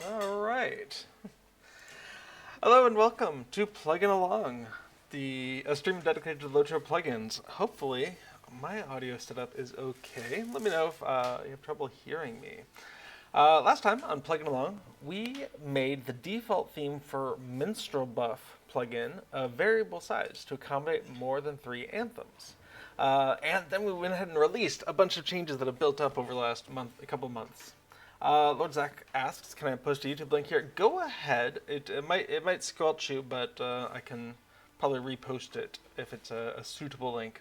Alright. Hello and welcome to Plugin Along, a stream dedicated to LOTRO plugins. Hopefully, my audio setup is okay. Let me know if you have trouble hearing me. Last time on Plugin Along, we made the default theme for MinstrelBuff plugin a variable size to accommodate more than 3 anthems. And then we went ahead and released a bunch of changes that have built up over the last couple months. Lord Zach asks, can I post a YouTube link here? Go ahead. It might squelch you, but I can probably repost it if it's a suitable link.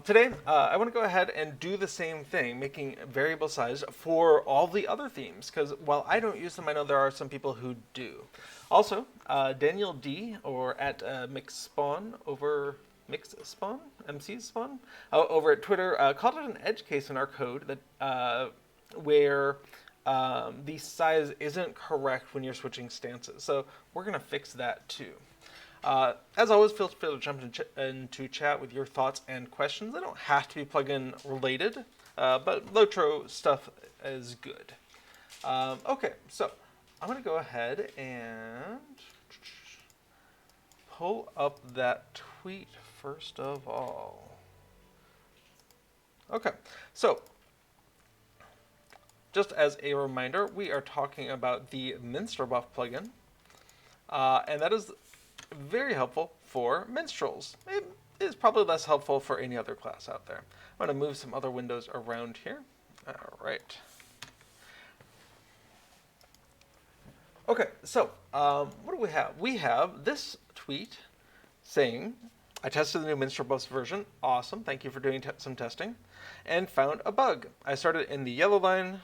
Today, I want to go ahead and do the same thing, making variable size for all the other themes, because while I don't use them, I know there are some people who do. Also, Daniel D, or at MixSpawn over MixSpawn, MCSpawn, over at Twitter, called it an edge case in our code that where the size isn't correct when you're switching stances. So we're going to fix that too. As always, feel free to jump into chat with your thoughts and questions. They don't have to be plugin related, but LOTRO stuff is good. Okay, so I'm going to go ahead and pull up that tweet first of all. Okay, so just as a reminder, we are talking about the MinstrelBuff plugin, and that is very helpful for minstrels. It is probably less helpful for any other class out there. I'm going to move some other windows around here. All right. Okay, so what do we have? We have this tweet saying, I tested the new MinstrelBuff version. Awesome. Thank you for doing some testing. And found a bug. I started in the yellow line,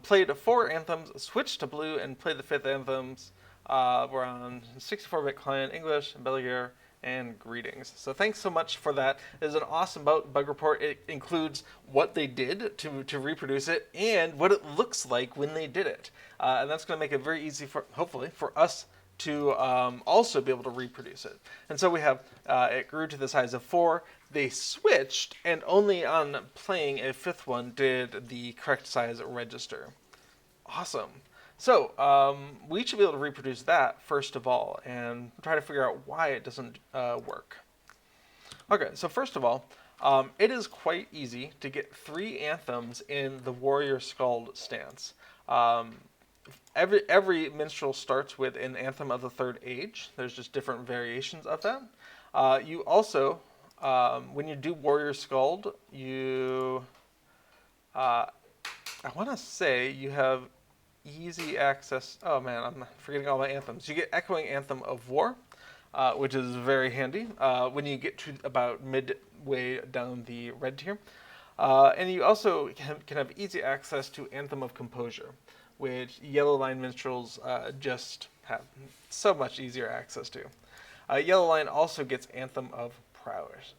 played 4 anthems, switched to blue, and played the 5th anthems. We're on 64-bit client, English, Belgier, and greetings. So thanks so much for that. It is an awesome bug report. It includes what they did to reproduce it and what it looks like when they did it. And that's going to make it very easy, hopefully, for us to also be able to reproduce it. And so we have, it grew to the size of 4. They switched, and only on playing a 5th one did the correct size register. Awesome. So we should be able to reproduce that first of all and try to figure out why it doesn't work. Okay, so first of all, it is quite easy to get 3 anthems in the Warrior Skald stance. every minstrel starts with an anthem of the third age. There's just different variations of that. You also, when you do Warrior Skald, you, I want to say you have easy access. Oh man, I'm forgetting all my anthems. You get Echoing Anthem of War, which is very handy when you get to about midway down the red tier. And you also can have easy access to Anthem of Composure, which Yellow Line minstrels just have so much easier access to. Yellow Line also gets Anthem of Prowess.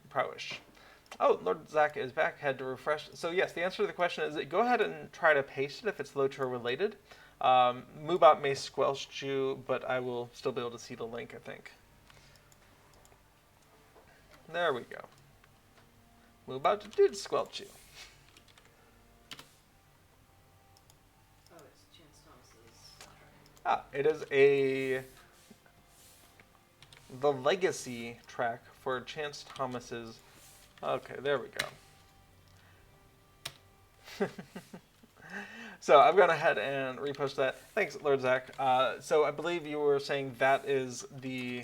Oh, Lord Zach is back. Had to refresh. So yes, the answer to the question is go ahead and try to paste it if it's LOTRO related. Moobot may squelch you, but I will still be able to see the link, I think. There we go. Moobot did squelch you. Oh, it's Chance Thomas's It is the legacy track for Chance Thomas's. Okay, there we go. So I've gone ahead and reposted that. Thanks, Lord Zach. So I believe you were saying that is the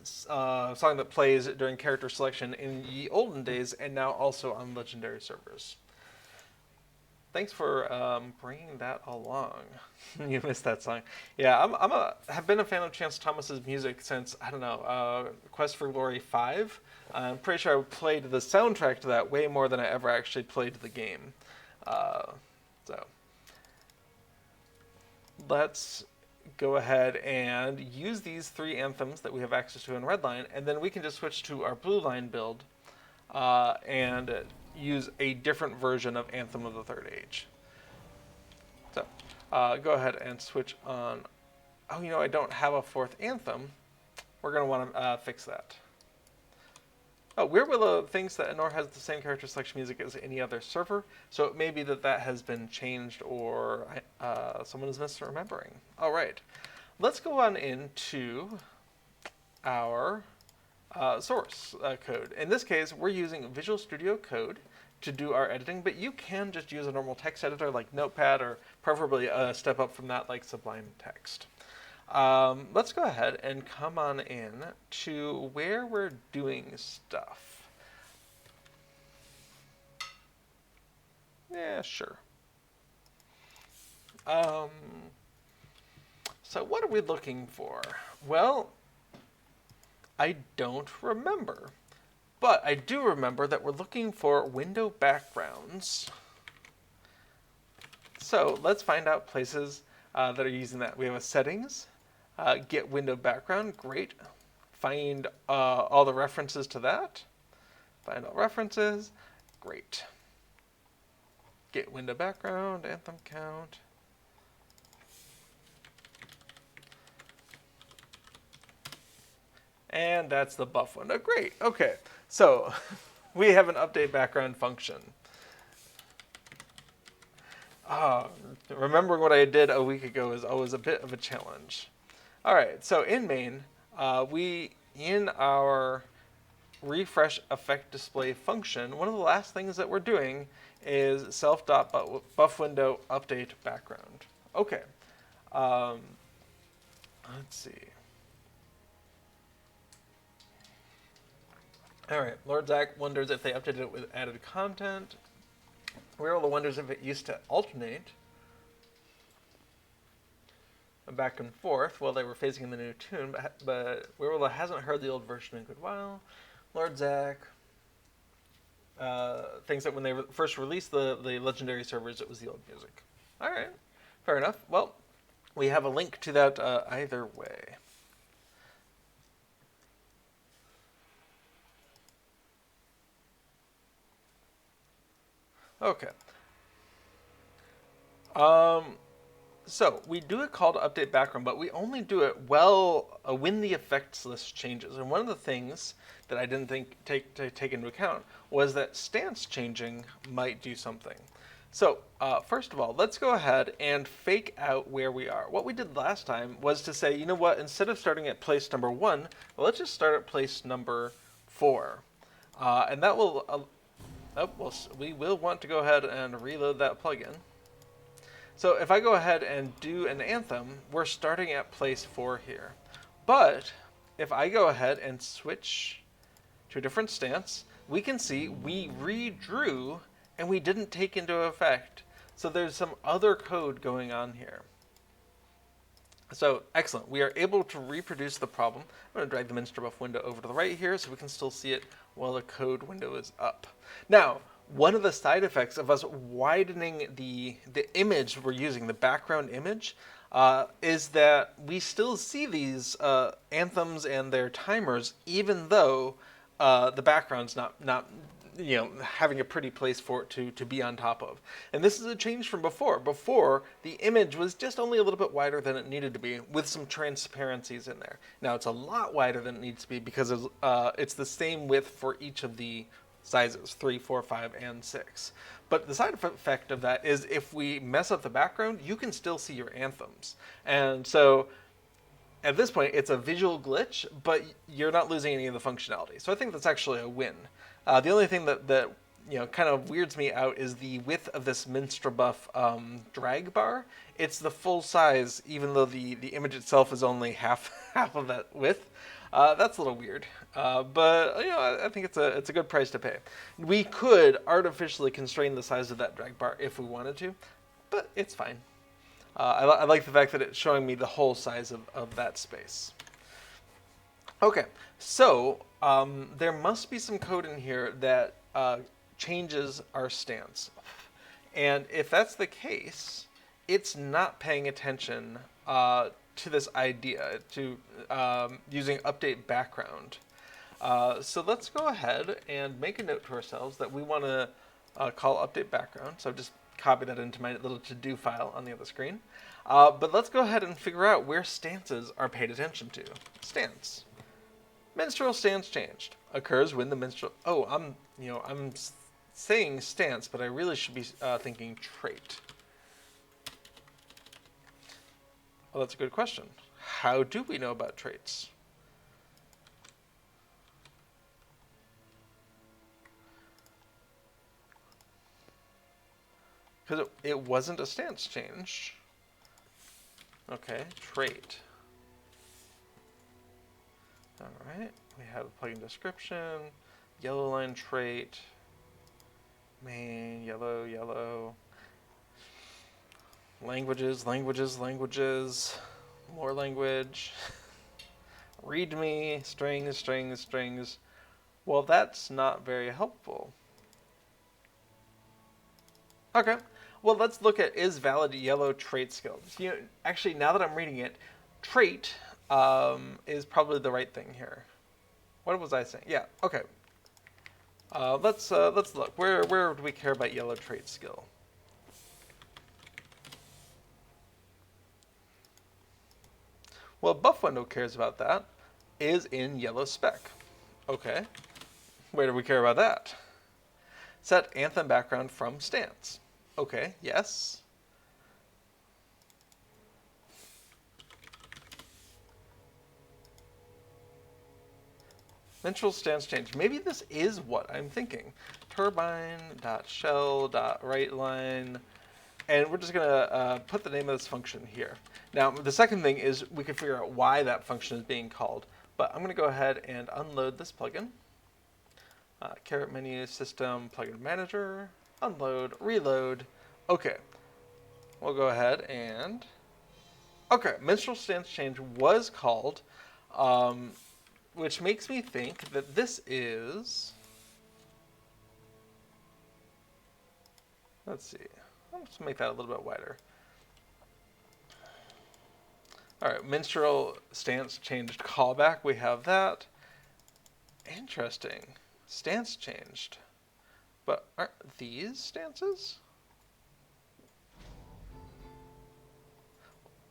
song that plays during character selection in ye olden days, and now also on legendary servers. Thanks for bringing that along. You missed that song. Yeah, have been a fan of Chance Thomas's music since, I don't know, Quest for Glory 5. I'm pretty sure I played the soundtrack to that way more than I ever actually played the game. So let's go ahead and use these 3 anthems that we have access to in Redline, and then we can just switch to our Blue Line build and use a different version of Anthem of the Third Age. So go ahead and switch on. Oh, I don't have a 4th anthem. We're going to want to fix that. Oh, Weird Willow thinks that Anor has the same character selection music as any other server, so it may be that has been changed or someone is misremembering. All right, let's go on into our source code. In this case, we're using Visual Studio Code to do our editing, but you can just use a normal text editor like Notepad, or preferably a step up from that like Sublime Text. Let's go ahead and come on in to where we're doing stuff. Yeah, sure. So what are we looking for? Well, I don't remember, but I do remember that we're looking for window backgrounds. So let's find out places that are using that. We have a settings. Get window background, great. Find all the references to that. Find all references, great. Get window background, anthem count. And that's the buff window, great. Okay, so we have an update background function. Remembering what I did a week ago is always a bit of a challenge. All right, so in main, in our refresh effect display function, one of the last things that we're doing is self.buff window update background. Okay, let's see. All right, Lord Zach wonders if they updated it with added content. Weirla wonders if it used to alternate back and forth while they were phasing in the new tune, but Weirla hasn't heard the old version in a good while. Lord Zach thinks that when they first released the legendary servers, it was the old music. All right, fair enough. Well, we have a link to that either way. Okay. So we do a call to update background, but we only do it when the effects list changes. And one of the things that I didn't take into account was that stance changing might do something. So first of all, let's go ahead and fake out where we are. What we did last time was to say, you know what, instead of starting at place number 1, let's just start at place number 4. And that will... we will want to go ahead and reload that plugin. So if I go ahead and do an anthem, we're starting at place 4 here. But if I go ahead and switch to a different stance, we can see we redrew and we didn't take into effect. So there's some other code going on here. So excellent. We are able to reproduce the problem. I'm going to drag the MinstrelBuff window over to the right here so we can still see it while the code window is up. Now, one of the side effects of us widening the image we're using, the background image, is that we still see these anthems and their timers, even though the background's not having a pretty place for it to be on top of. And this is a change from before. Before, the image was just only a little bit wider than it needed to be, with some transparencies in there. Now it's a lot wider than it needs to be because it's the same width for each of the sizes, 3, 4, 5, and 6. But the side effect of that is if we mess up the background, you can still see your anthems. And so at this point, it's a visual glitch, but you're not losing any of the functionality. So I think that's actually a win. The only thing that kind of weirds me out is the width of this MinstrelBuff drag bar. It's the full size, even though the image itself is only half of that width. That's a little weird, but I think it's a good price to pay. We could artificially constrain the size of that drag bar if we wanted to, but it's fine. I like the fact that it's showing me the whole size of that space. Okay, so there must be some code in here that changes our stance. And if that's the case, it's not paying attention to this idea, to using update background. So let's go ahead and make a note to ourselves that we want to call update background. So just copy that into my little to-do file on the other screen. But let's go ahead and figure out where stances are paid attention to. Stance. Minstrel stance changed. Occurs when the minstrel... Oh, I'm saying stance, but I really should be thinking trait. Well, that's a good question. How do we know about traits? Because it wasn't a stance change. Okay, trait. All right, we have a plugin description, yellow line trait, main, yellow, yellow, languages, more language, readme, strings. Well, that's not very helpful. Okay, well, let's look at is valid yellow trait skill. Actually, now that I'm reading it, trait is probably the right thing here. What was I saying? Yeah, okay. Let's look. Where do we care about yellow trait skill? Well, buff window cares about that. Is in yellow spec. Okay. Where do we care about that? Set anthem background from stance. Okay, yes. Minstrel stance change. Maybe this is what I'm thinking. Turbine.shell.writeLine. And we're just going to put the name of this function here. Now, the second thing is we can figure out why that function is being called. But I'm going to go ahead and unload this plugin. Caret menu, system, plugin manager, unload, reload. Okay. We'll go ahead and... Okay, Minstrel Stance change was called, which makes me think that this is... Let's see. Let's make that a little bit wider. All right, Minstrel Stance changed callback. We have that. Interesting. Stance changed. But aren't these stances?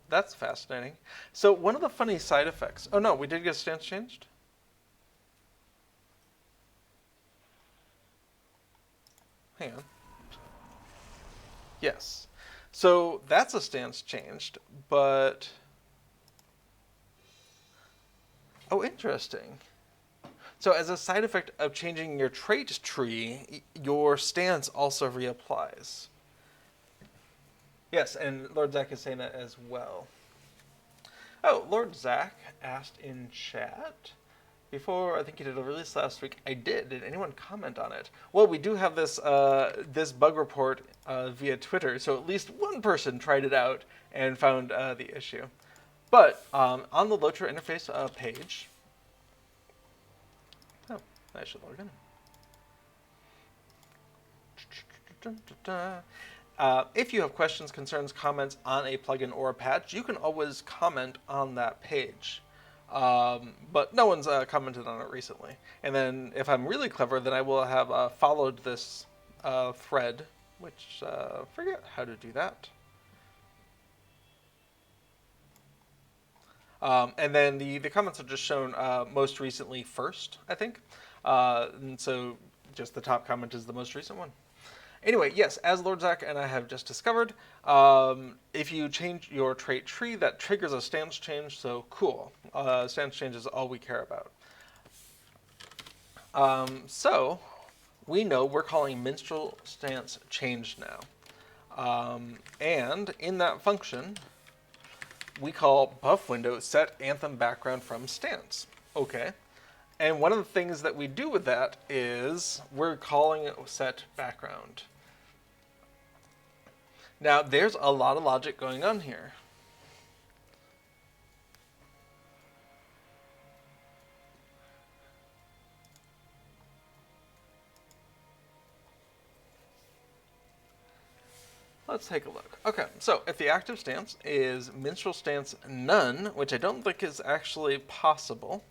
That's fascinating. So one of the funny side effects... Oh no, we did get stance changed? Hang on. Yes. So that's a stance changed, but... Oh, interesting. So as a side effect of changing your trait tree, your stance also reapplies. Yes, and Lord Zach is saying that as well. Oh, Lord Zach asked in chat, before, I think you did a release last week. I did. Did anyone comment on it? Well, we do have this this bug report via Twitter, so at least one person tried it out and found the issue. But on the LOTRO interface page, oh, I should log in. If you have questions, concerns, comments on a plugin or a patch, you can always comment on that page. But no one's commented on it recently. And then if I'm really clever, then I will have followed this thread, which forget how to do that. And then the comments are just shown most recently first, I think. And so just the top comment is the most recent one. Anyway, yes, as Lord Zach and I have just discovered, if you change your trait tree, that triggers a stance change, so cool. Stance change is all we care about. So we know we're calling Minstrel Stance change now. And in that function, we call buff window set anthem background from stance. Okay. And one of the things that we do with that is we're calling it set background. Now, there's a lot of logic going on here. Let's take a look. Okay, so if the active stance is Minstrel Stance none, which I don't think is actually possible,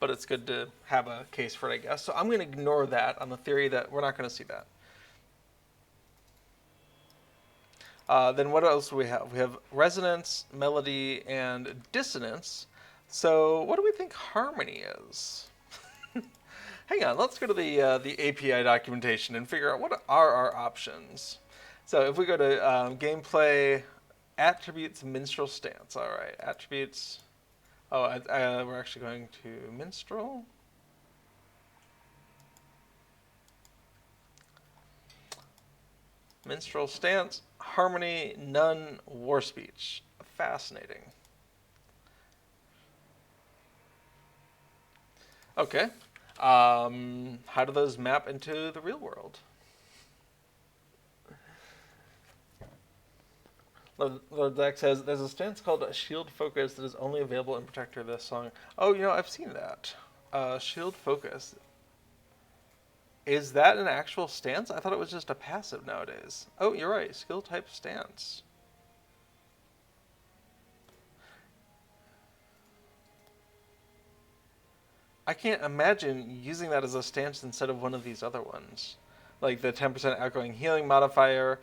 but it's good to have a case for it, I guess. So I'm going to ignore that on the theory that we're not going to see that. Then what else do we have? We have resonance, melody, and dissonance. So what do we think harmony is? Hang on, let's go to the API documentation and figure out what are our options. So if we go to gameplay, attributes, minstrel stance. All right, attributes. Oh, we're actually going to minstrel. Minstrel stance, harmony, none, war speech. Fascinating. Okay. How do those map into the real world? Lord Zach says, there's a stance called Shield Focus that is only available in Protector of this song. Oh, you know, I've seen that. Shield Focus. Is that an actual stance? I thought it was just a passive nowadays. Oh, you're right. Skill type stance. I can't imagine using that as a stance instead of one of these other ones. Like the 10% outgoing healing modifier,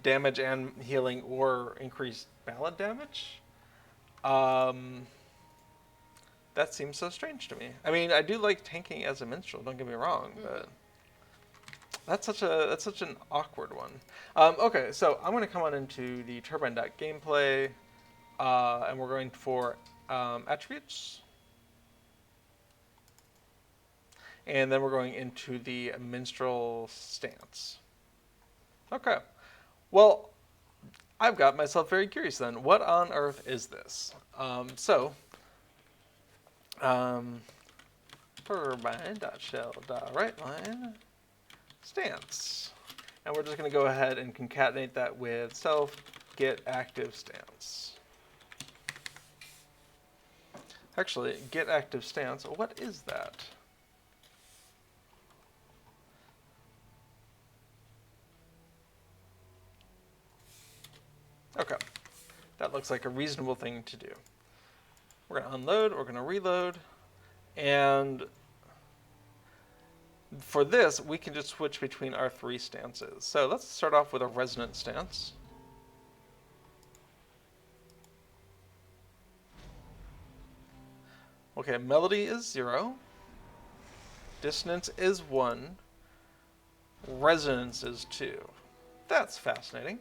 damage and healing, or increased ballad damage. That seems so strange to me. I mean, I do like tanking as a minstrel, don't get me wrong, but that's such an awkward one. Okay, so I'm going to come on into the turbine.gameplay, and we're going for attributes. And then we're going into the minstrel stance. Okay. Well, I've got myself very curious then. What on earth is this? Turbine.shell.writeline stance. And we're just going to go ahead and concatenate that with self get active stance. Actually, get active stance, what is that? Okay, that looks like a reasonable thing to do. We're going to unload, we're going to reload, and for this, we can just switch between our three stances. So let's start off with a resonant stance. Okay, melody is 0, dissonance is 1, resonance is 2. That's fascinating.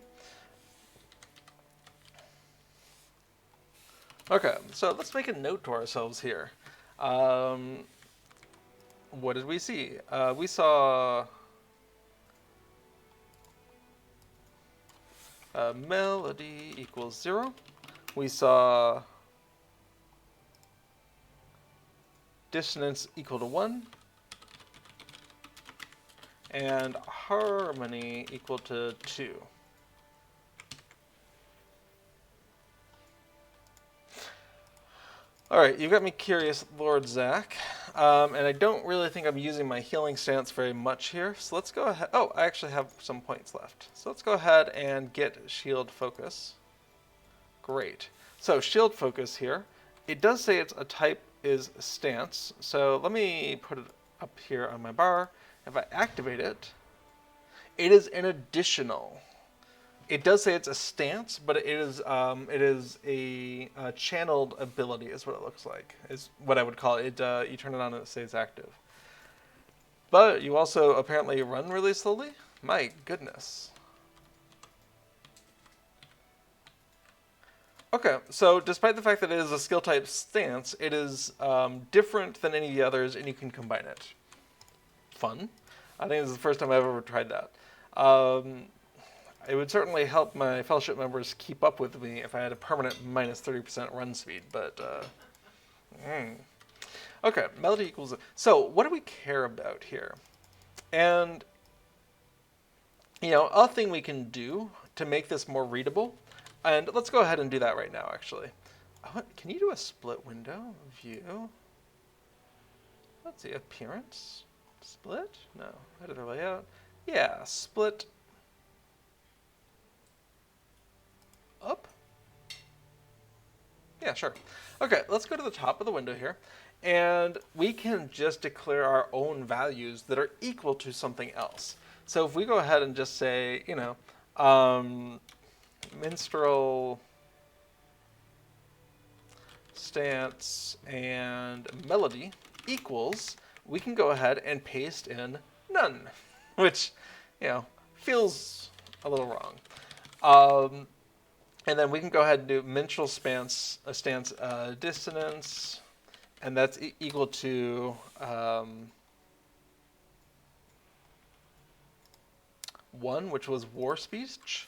Okay, so let's make a note to ourselves here. What did we see? We saw melody equals 0. We saw dissonance equal to 1. And harmony equal to 2. Alright, you got me curious, Lord Zach. And I don't really think I'm using my healing stance very much here. So let's go ahead. Oh, I actually have some points left. So let's go ahead and get shield focus. Great. So shield focus here. It does say it's a type is stance. So let me put it up here on my bar. If I activate it, it is an additional. It does say it's a stance, but it is a channeled ability, is what it looks like. Is what I would call it. You turn it on and it stays active. But you also apparently run really slowly. My goodness. Okay, so despite the fact that it is a skill type stance, it is different than any of the others, and you can combine it. Fun. I think this is the first time I've ever tried that. It would certainly help my fellowship members keep up with me if I had a permanent minus 30% run speed, but Okay, melody equals. So what do we care about here? And a thing we can do to make this more readable, and let's go ahead and do that right now, actually. Can you do a split window view? Let's see, appearance. Split? No. Editor layout. Yeah, split. Up? Yeah, sure. Okay, let's go to the top of the window here. And we can just declare our own values that are equal to something else. So if we go ahead and just say, Minstrel Stance and melody equals, we can go ahead and paste in none, which, feels a little wrong. And then we can go ahead and do Minstrel Stance dissonance, and that's equal to 1, which was war speech.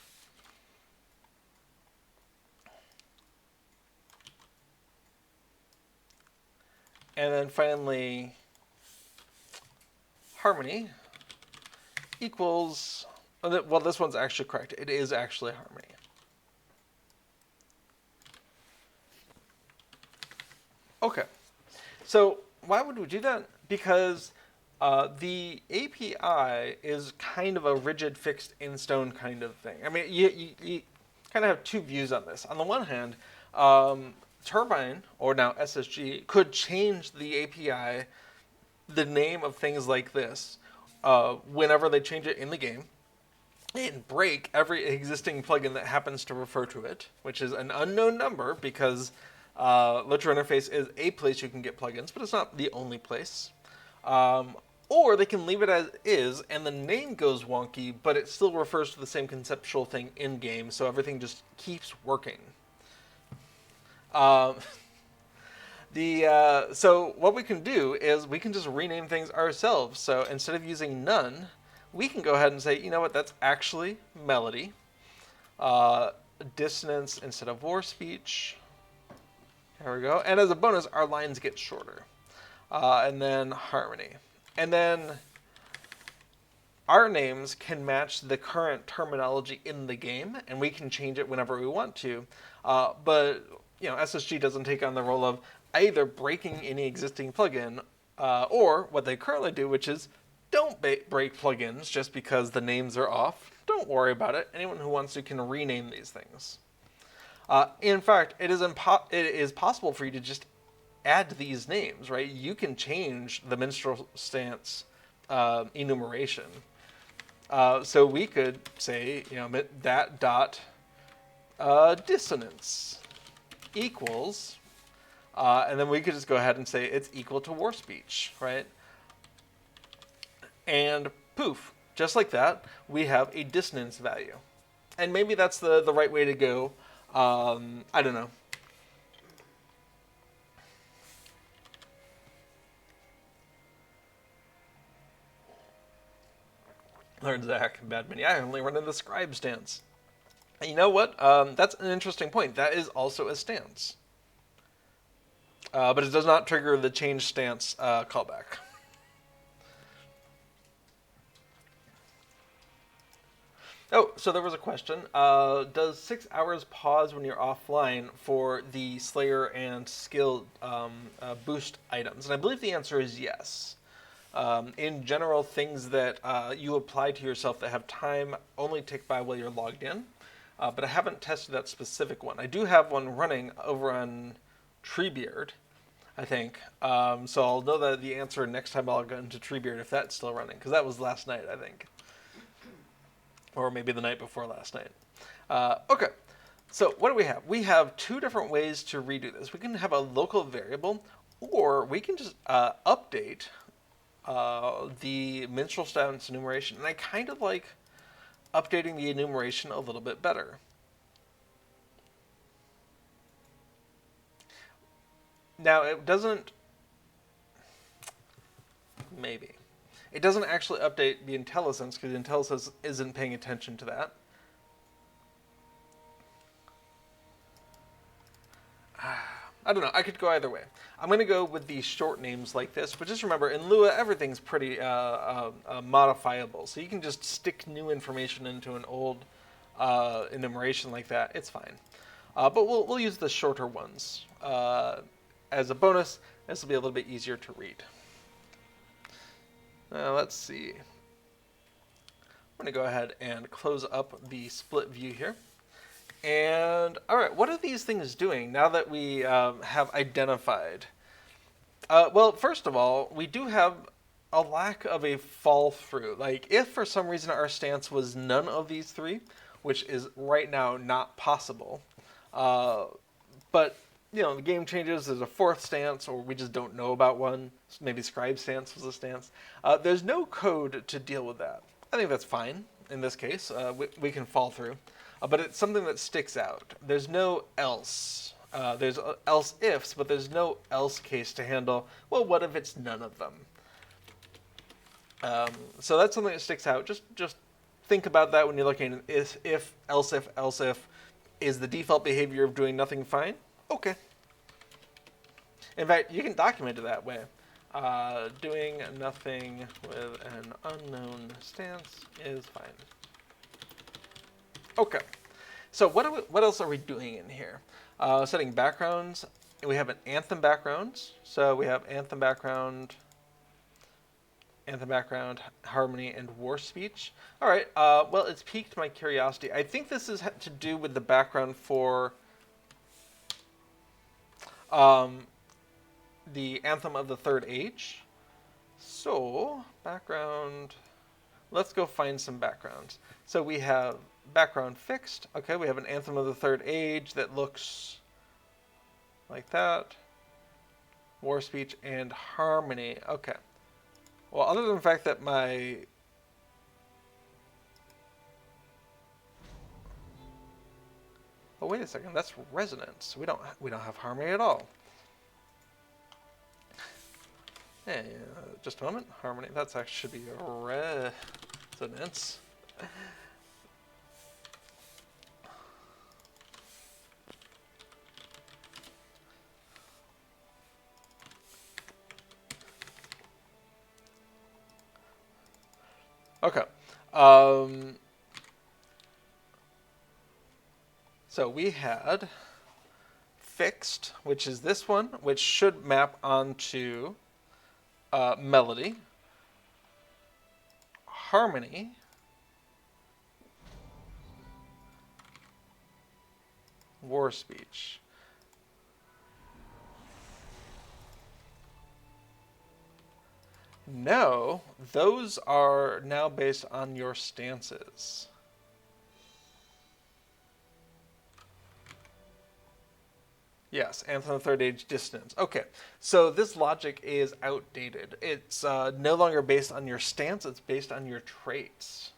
And then finally, harmony equals, well, this one's actually correct. It is actually harmony. Okay, so why would we do that? Because the API is kind of a rigid, fixed, in stone kind of thing. I mean, you kind of have two views on this. On the one hand, Turbine, or now SSG, could change the API, the name of things like this, whenever they change it in the game, and break every existing plugin that happens to refer to it, which is an unknown number because LOTRO Interface is a place you can get plugins, but it's not the only place. Or they can leave it as is, and the name goes wonky, but it still refers to the same conceptual thing in-game, so everything just keeps working. So what we can do is we can just rename things ourselves. So instead of using none, we can go ahead and say, you know what, that's actually melody. Dissonance instead of war speech. There we go. And as a bonus, our lines get shorter. And then harmony. And then our names can match the current terminology in the game, and we can change it whenever we want to. But SSG doesn't take on the role of either breaking any existing plugin, or what they currently do, which is don't break plugins just because the names are off. Don't worry about it. Anyone who wants to can rename these things. In fact, it is possible for you to just add these names, right? You can change the Minstrel Stance enumeration. So we could say, that dot dissonance equals, and then we could just go ahead and say it's equal to war speech, right? And poof, just like that, we have a dissonance value. And maybe that's the right way to go. I don't know. Learn Zach, bad mini. I only run in the scribe stance. And you know what? That's an interesting point. That is also a stance. But it does not trigger the change stance callback. Oh, so there was a question. Does 6 hours pause when you're offline for the Slayer and skill boost items? And I believe the answer is yes. In general, things that you apply to yourself that have time only tick by while you're logged in. But I haven't tested that specific one. I do have one running over on Treebeard, I think. So I'll know that the answer next time I'll go into Treebeard if that's still running, because that was last night, I think. Or maybe the night before last night. Okay, so what do we have? We have two different ways to redo this. We can have a local variable, or we can just update the Minstrel Stance enumeration. And I kind of like updating the enumeration a little bit better. Now, it doesn't... Maybe. It doesn't actually update the IntelliSense because the IntelliSense isn't paying attention to that. I don't know. I could go either way. I'm going to go with the short names like this, but just remember, in Lua, everything's pretty modifiable. So you can just stick new information into an old enumeration like that. It's fine. But we'll use the shorter ones. As a bonus, this will be a little bit easier to read. Let's see. I'm going to go ahead and close up the split view here. And, all right, what are these things doing now that we have identified? Well, first of all, we do have a lack of a fall through. Like, if for some reason our stance was none of these three, which is right now not possible, but, you know, the game changes, there's a fourth stance, or we just don't know about one. Maybe scribe stance was a stance. There's no code to deal with that. I think that's fine in this case. We can fall through. But it's something that sticks out. There's no else. There's else ifs, but there's no else case to handle. Well, what if it's none of them? So that's something that sticks out. Just think about that when you're looking at if, else if. Is the default behavior of doing nothing fine? Okay. In fact, you can document it that way. Doing nothing with an unknown stance is fine. Okay, so what else are we doing in here? Setting backgrounds. We have an Anthem Backgrounds. So we have Anthem Background, Harmony, and War Speech. All right, well, it's piqued my curiosity. I think this is to do with the background for the Anthem of the Third Age. So, background, let's go find some backgrounds. So we have background fixed. Okay, we have an Anthem of the Third Age that looks like that. War Speech and Harmony. Okay. Well, other than the fact that my... Oh, wait a second. That's Resonance. We don't have Harmony at all. Yeah, just a moment. Harmony. That's actually should be Resonance. Okay. So we had fixed, which is this one, which should map onto melody, harmony, war speech. No, those are now based on your stances. Yes, Anthem of the Third Age Dissonance. Okay, so this logic is outdated. It's no longer based on your stance, it's based on your traits.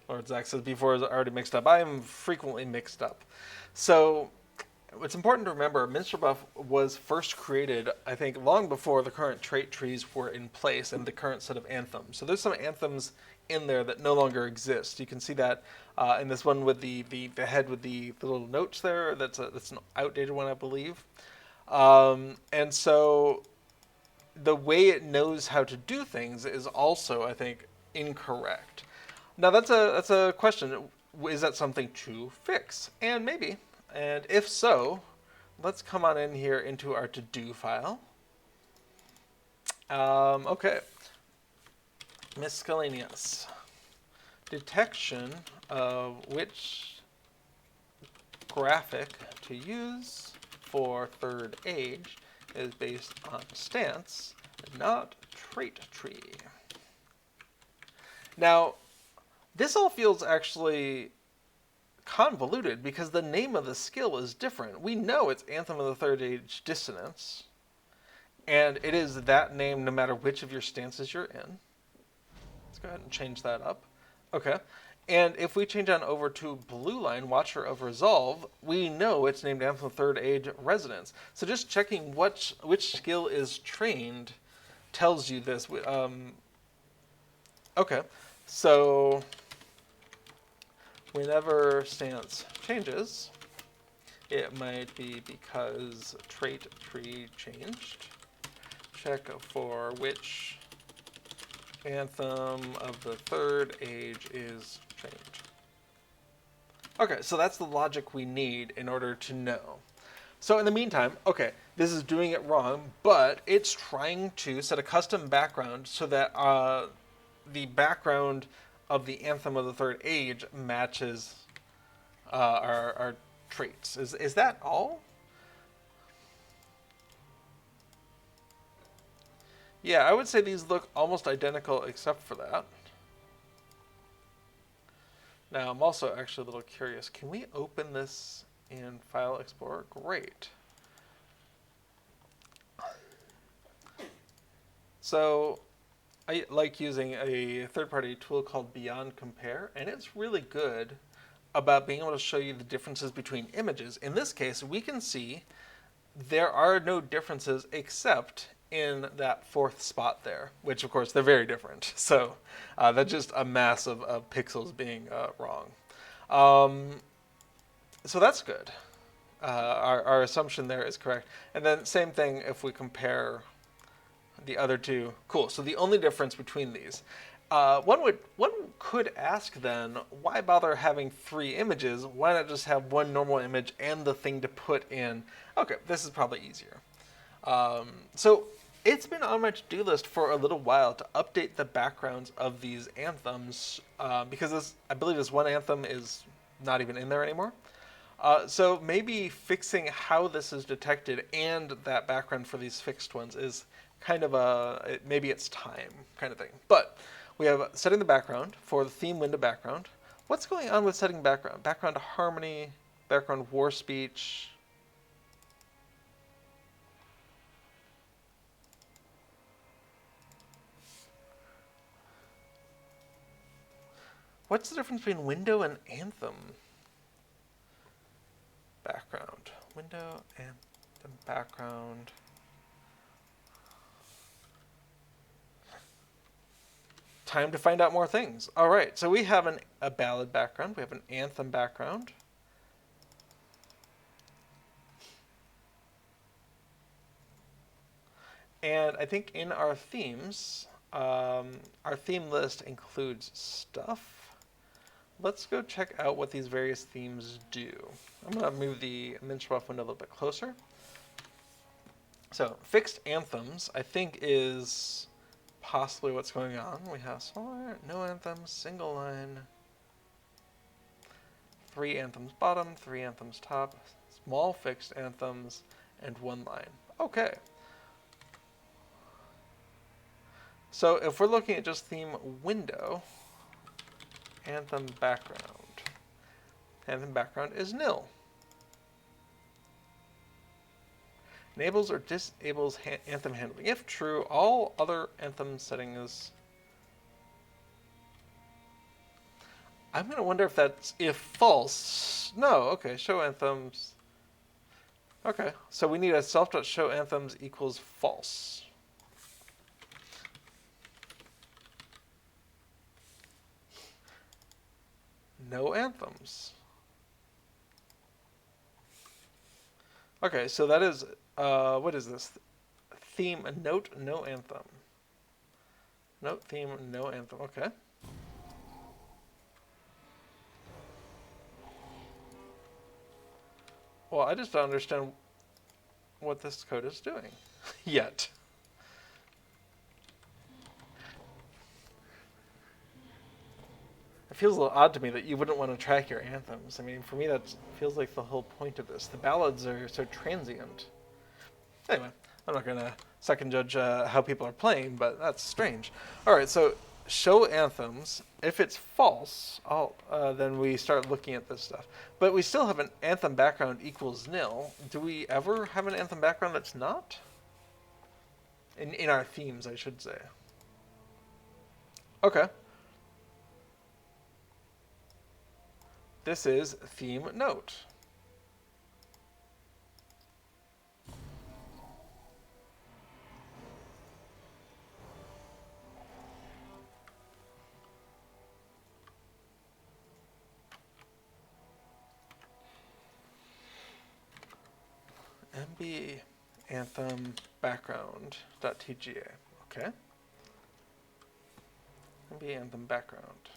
Lord Zach says, before is already mixed up. I am frequently mixed up. So, it's important to remember MinstrelBuff was first created, I think, long before the current trait trees were in place and the current set of anthems. So there's some anthems in there that no longer exist. You can see that in this one with the head with the little notes there. That's an outdated one, I believe. And so the way it knows how to do things is also, I think, incorrect. Now that's a question. Is that something to fix? And maybe. And if so, let's come on in here into our to-do file. Okay. Miscellaneous. Detection of which graphic to use for third age is based on stance, not trait tree. Now, this all feels actually convoluted because the name of the skill is different. We know it's Anthem of the Third Age Dissonance, and it is that name no matter which of your stances you're in. Let's go ahead and change that up. Okay. And if we change on over to blue line, Watcher of Resolve, we know it's named Anthem of the Third Age Resonance. So just checking which skill is trained tells you this. Okay. So whenever stance changes, it might be because trait tree changed. Check for which Anthem of the Third Age is changed. Okay, so that's the logic we need in order to know. So in the meantime, okay, this is doing it wrong, but it's trying to set a custom background so that the background of the Anthem of the Third Age matches our traits. Is that all? Yeah, I would say these look almost identical except for that. Now, I'm also actually a little curious. Can we open this in File Explorer? Great. So I like using a third-party tool called Beyond Compare, and it's really good about being able to show you the differences between images. In this case, we can see there are no differences except in that fourth spot there, which of course they're very different. So that's just a mass of pixels being wrong. So that's good. Our assumption there is correct. And then same thing if we compare the other two. Cool. So the only difference between these, one could ask then, why bother having three images? Why not just have one normal image and the thing to put in? Okay, this is probably easier. So it's been on my to-do list for a little while to update the backgrounds of these anthems because I believe this one anthem is not even in there anymore. So maybe fixing how this is detected and that background for these fixed ones is kind of maybe it's time kind of thing. But we have setting the background for the theme window background. What's going on with setting background? Background harmony, background war speech. What's the difference between window and anthem? Background. Window, anthem, background. Time to find out more things. All right, so we have a ballad background. We have an anthem background. And I think in our themes, our theme list includes stuff. Let's go check out what these various themes do. I'm going to move the MinstrelBuff window a little bit closer. So fixed anthems, I think, is possibly what's going on. We have smaller, no anthems, single line, 3 anthems bottom, 3 anthems top, small fixed anthems, and 1 line. Okay. So if we're looking at just theme window, anthem background is nil. Enables or disables anthem handling. If true, all other anthem settings. I'm going to wonder if that's if false. No, okay, show anthems. Okay, so we need a self.show anthems equals false. No anthems. Okay, so that is, what is this? Theme, note, no anthem. Note, theme, no anthem. Okay. Well, I just don't understand what this code is doing yet. It feels a little odd to me that you wouldn't want to track your anthems. I mean, for me, that feels like the whole point of this. The ballads are so transient. Anyway, I'm not going to second judge how people are playing, but that's strange. All right, so show anthems. If it's false, then we start looking at this stuff. But we still have an anthem background equals nil. Do we ever have an anthem background that's not? In our themes, I should say. Okay. This is theme note. MB anthem background.tga. Okay. MB anthem background.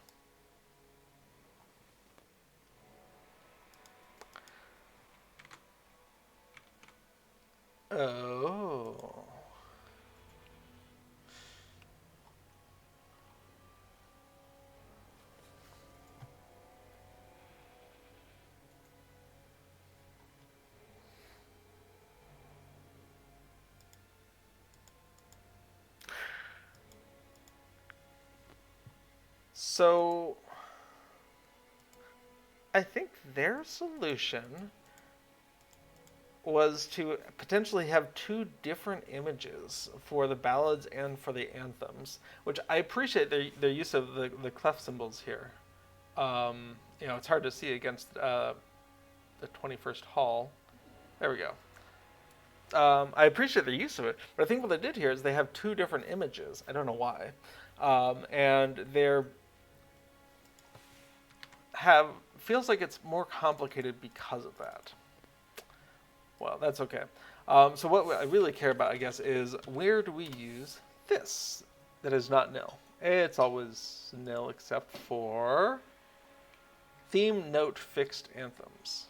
Oh. So I think their solution was to potentially have two different images for the ballads and for the anthems, which I appreciate their use of the clef symbols here. You know, it's hard to see against the 21st Hall. There we go. I appreciate their use of it, but I think what they did here is they have two different images. I don't know why. And they're feels like it's more complicated because of that. Well, that's okay. So what I really care about, I guess, is where do we use this that is not nil? It's always nil except for theme note fixed anthems.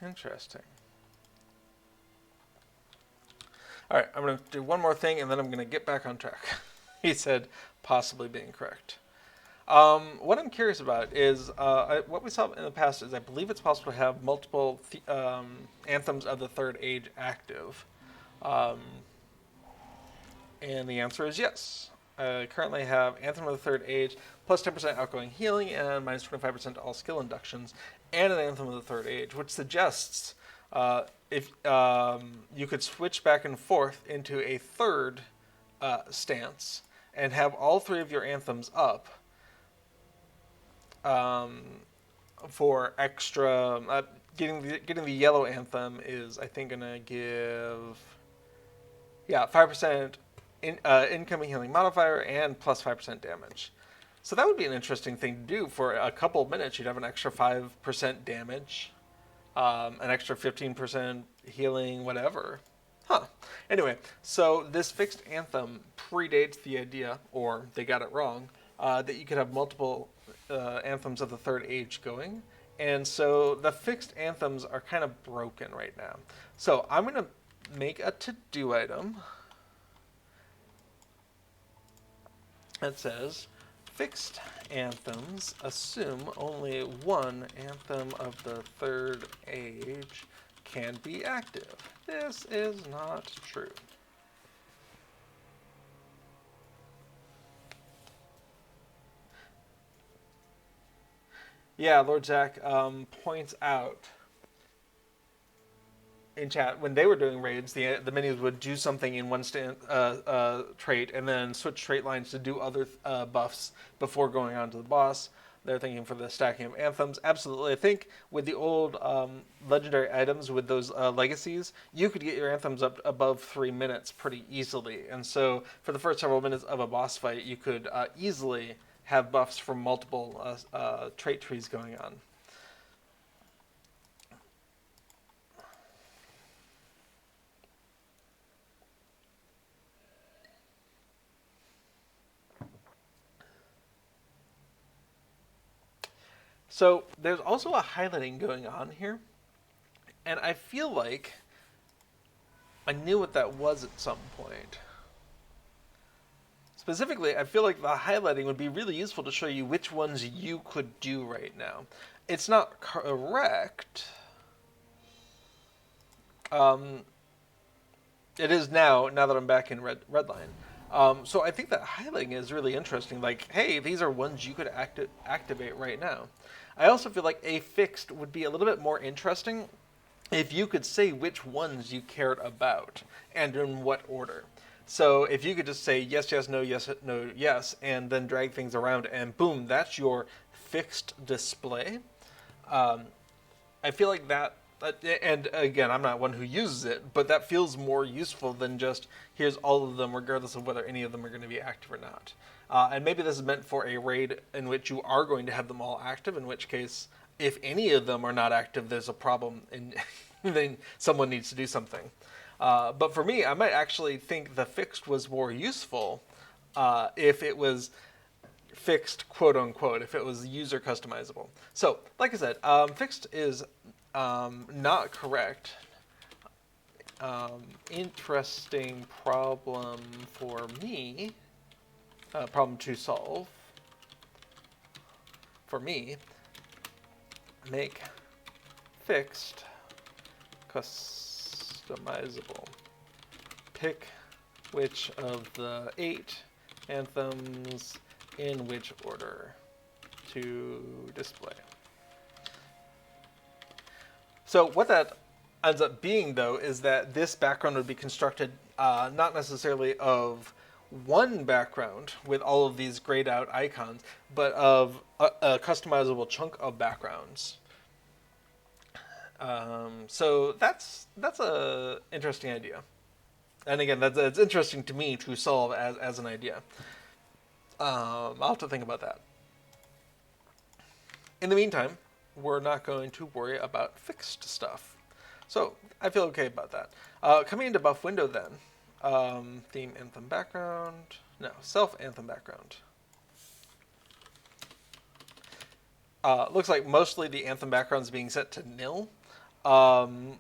Interesting. All right, I'm going to do one more thing, and then I'm going to get back on track. He said possibly being correct. What I'm curious about is what we saw in the past is I believe it's possible to have multiple anthems of the third age active. And the answer is yes. I currently have Anthem of the Third Age, plus 10% outgoing healing, and minus 25% to all skill inductions, and an Anthem of the Third Age, which suggests if you could switch back and forth into a third stance and have all three of your anthems up for extra. Getting the yellow anthem is, I think, going to give 5% incoming healing modifier and plus 5% damage. So that would be an interesting thing to do. For a couple of minutes, you'd have an extra 5% damage, an extra 15% healing, whatever. Anyway, so this fixed anthem predates the idea, or they got it wrong, that you could have multiple anthems of the third age going. And so the fixed anthems are kind of broken right now. So I'm going to make a to-do item that says, fixed anthems assume only one anthem of the third age can be active. This is not true. Yeah, Lord Zach points out in chat when they were doing raids, the minis would do something in one trait and then switch trait lines to do other buffs before going on to the boss. They're thinking for the stacking of anthems. Absolutely. I think with the old legendary items, with those legacies, you could get your anthems up above 3 minutes pretty easily. And so for the first several minutes of a boss fight, you could easily have buffs from multiple trait trees going on. So there's also a highlighting going on here, and I feel like I knew what that was at some point. Specifically, I feel like the highlighting would be really useful to show you which ones you could do right now. It's not correct. It is now that I'm back in Redline. So I think that highlighting is really interesting. Like, hey, these are ones you could activate right now. I also feel like a fixed would be a little bit more interesting if you could say which ones you cared about and in what order. So if you could just say yes, yes, no, yes, and then drag things around and boom, that's your fixed display. I feel like that, and again, I'm not one who uses it, but that feels more useful than just here's all of them regardless of whether any of them are going to be active or not. And maybe this is meant for a raid in which you are going to have them all active, in which case, if any of them are not active, there's a problem, and then someone needs to do something. But for me, I might actually think the fixed was more useful if it was fixed, quote unquote, if it was user customizable. So, like I said, fixed is not correct. Interesting problem for me. Problem to solve for me. Make fixed customizable. Pick which of the 8 anthems in which order to display. So what that ends up being, though, is that this background would be constructed not necessarily of one background with all of these grayed out icons, but of a customizable chunk of backgrounds. So that's a interesting idea, and again, that's interesting to me to solve as an idea. I'll have to think about that. In the meantime, we're not going to worry about fixed stuff, so I feel okay about that. Coming into buff window then. Theme anthem background. No, self anthem background. Looks like mostly the anthem background is being set to nil. And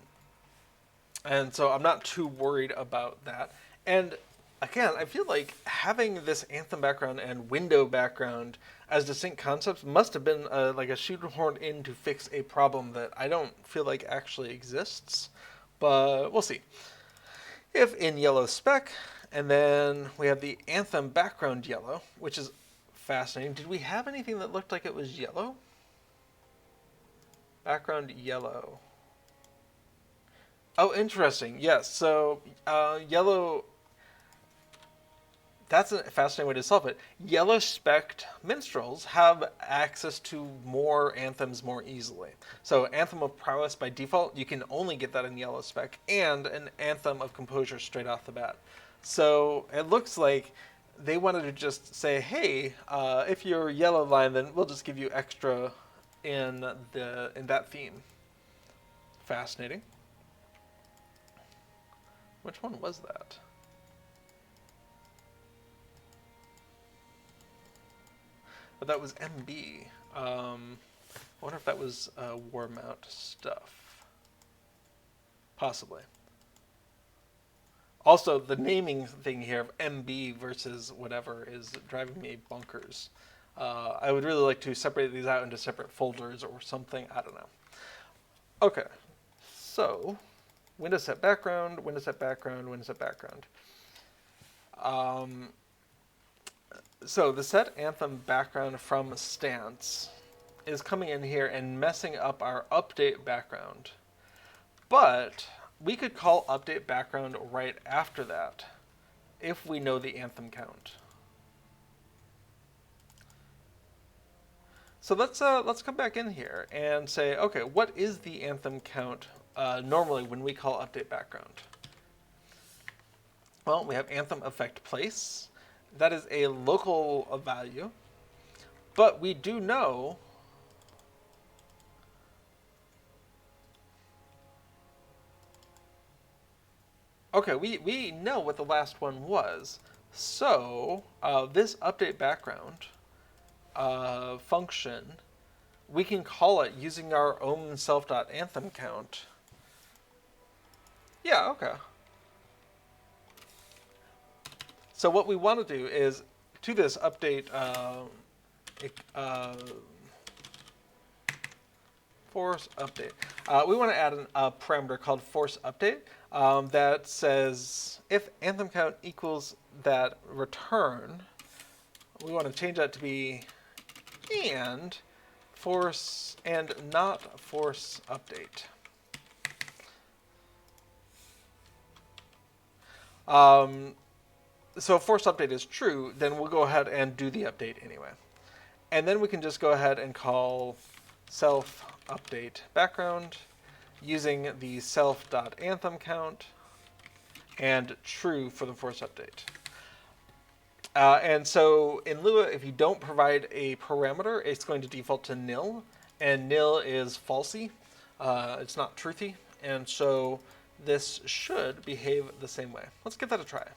so I'm not too worried about that. And again, I feel like having this anthem background and window background as distinct concepts must have been like a shoehorn in to fix a problem that I don't feel like actually exists. But we'll see. If in yellow spec, and then we have the anthem background yellow, which is fascinating. Did we have anything that looked like it was yellow? Background yellow. Oh, interesting. Yes, so yellow, that's a fascinating way to solve it. Yellow spec'd minstrels have access to more anthems more easily. So Anthem of Prowess by default, you can only get that in yellow spec, and an Anthem of Composure straight off the bat. So it looks like they wanted to just say, hey, if you're yellow line, then we'll just give you extra in that theme. Fascinating. Which one was that? But that was MB. I wonder if that was war mount stuff. Possibly. Also, the naming thing here of MB versus whatever is driving me bonkers. I would really like to separate these out into separate folders or something. I don't know. Okay. So, window set background, window set background, window set background. So the set anthem background from stance is coming in here and messing up our update background. But we could call update background right after that if we know the anthem count. So let's come back in here and say, okay, what is the anthem count normally when we call update background? Well, we have anthem effect place. That is a local value, but we do know okay, we know what the last one was. So this update background function, we can call it using our own self.anthem count. Yeah, okay. So what we want to do is, to this update force update, we want to add a parameter called force update that says if anthem count equals that return, we want to change that to be and force and not force update. So if force update is true, then we'll go ahead and do the update anyway. And then we can just go ahead and call self update background using the self.anthem count and true for the force update. And so in Lua, if you don't provide a parameter, it's going to default to nil, and nil is falsy. It's not truthy, and so this should behave the same way. Let's give that a try.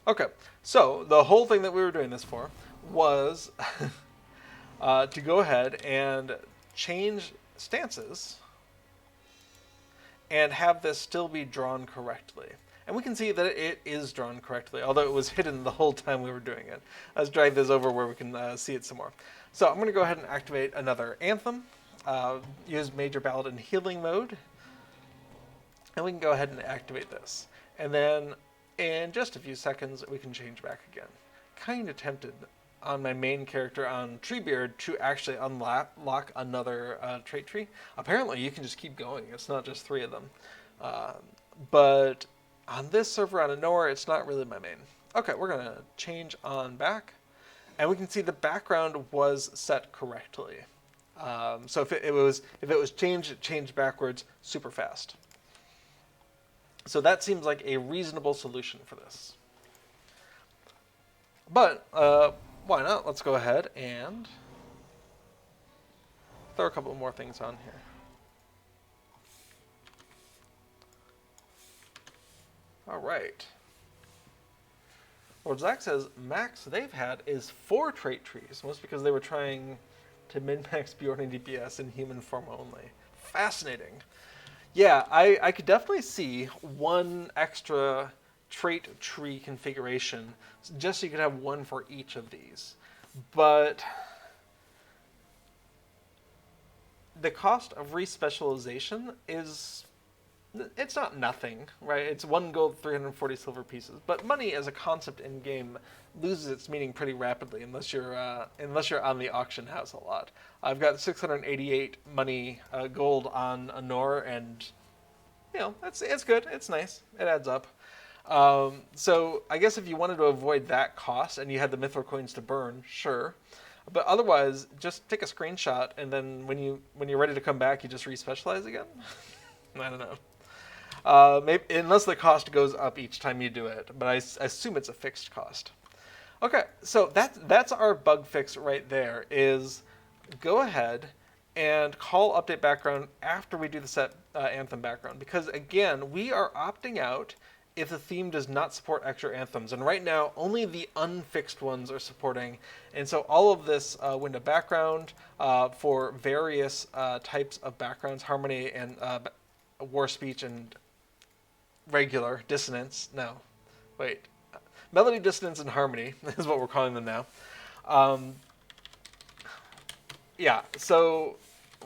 Okay, so the whole thing that we were doing this for was to go ahead and change stances and have this still be drawn correctly. And we can see that it is drawn correctly, although it was hidden the whole time we were doing it. Let's drag this over where we can see it some more. So I'm going to go ahead and activate another anthem, use Major Ballad in healing mode, and we can go ahead and activate this. And then in just a few seconds, we can change back again. Kind of tempted on my main character on Treebeard to actually unlock another trait tree. Apparently, you can just keep going. It's not just 3 of them. But on this server out of nowhere, it's not really my main. Okay, we're going to change on back. And we can see the background was set correctly. So if it was changed, it changed backwards super fast. So that seems like a reasonable solution for this. But why not? Let's go ahead and throw a couple more things on here. All right. Well, Zach says max they've had is 4 trait trees, most because they were trying to min-max Bjorn DPS in human form only. Fascinating. Yeah, I could definitely see 1 extra trait tree configuration, just so you could have 1 for each of these. But the cost of respecialization is, it's not nothing, right? It's 1 gold, 340 silver pieces. But money as a concept in game loses its meaning pretty rapidly unless you're on the auction house a lot. I've got 688 money gold on Anor, and you know it's good. It's nice. It adds up. So I guess if you wanted to avoid that cost and you had the mithril coins to burn, sure. But otherwise, just take a screenshot and then when you're ready to come back, you just respecialize again. I don't know. Maybe, unless the cost goes up each time you do it, but I assume it's a fixed cost. Okay, so that's our bug fix right there, is go ahead and call update background after we do the set anthem background, because again, we are opting out if the theme does not support extra anthems, and right now only the unfixed ones are supporting, and so all of this window background for various types of backgrounds, harmony and war speech and regular dissonance. No, wait. Melody, dissonance, and harmony is what we're calling them now. Yeah, so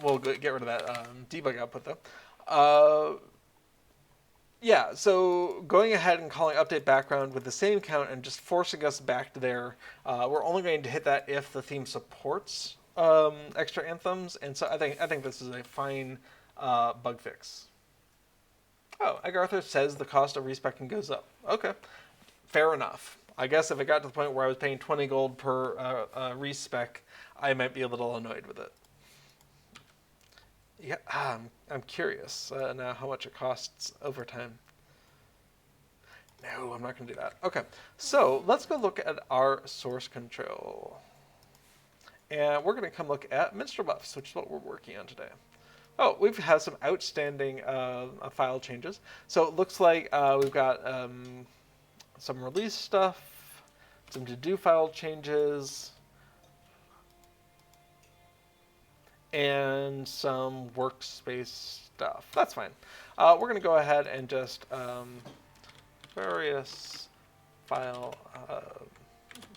we'll get rid of that debug output though. Yeah, so going ahead and calling update background with the same count and just forcing us back to there, we're only going to hit that if the theme supports extra anthems, and so I think this is a fine bug fix. Oh, Agartha says the cost of respecing goes up. Okay, fair enough. I guess if it got to the point where I was paying 20 gold per respec, I might be a little annoyed with it. Yeah, I'm curious now how much it costs over time. No, I'm not going to do that. Okay, so let's go look at our source control. And we're going to come look at MinstrelBuffs, which is what we're working on today. Oh, we've had some outstanding file changes. So it looks like we've got some release stuff, some to-do file changes, and some workspace stuff. That's fine. We're going to go ahead and just various file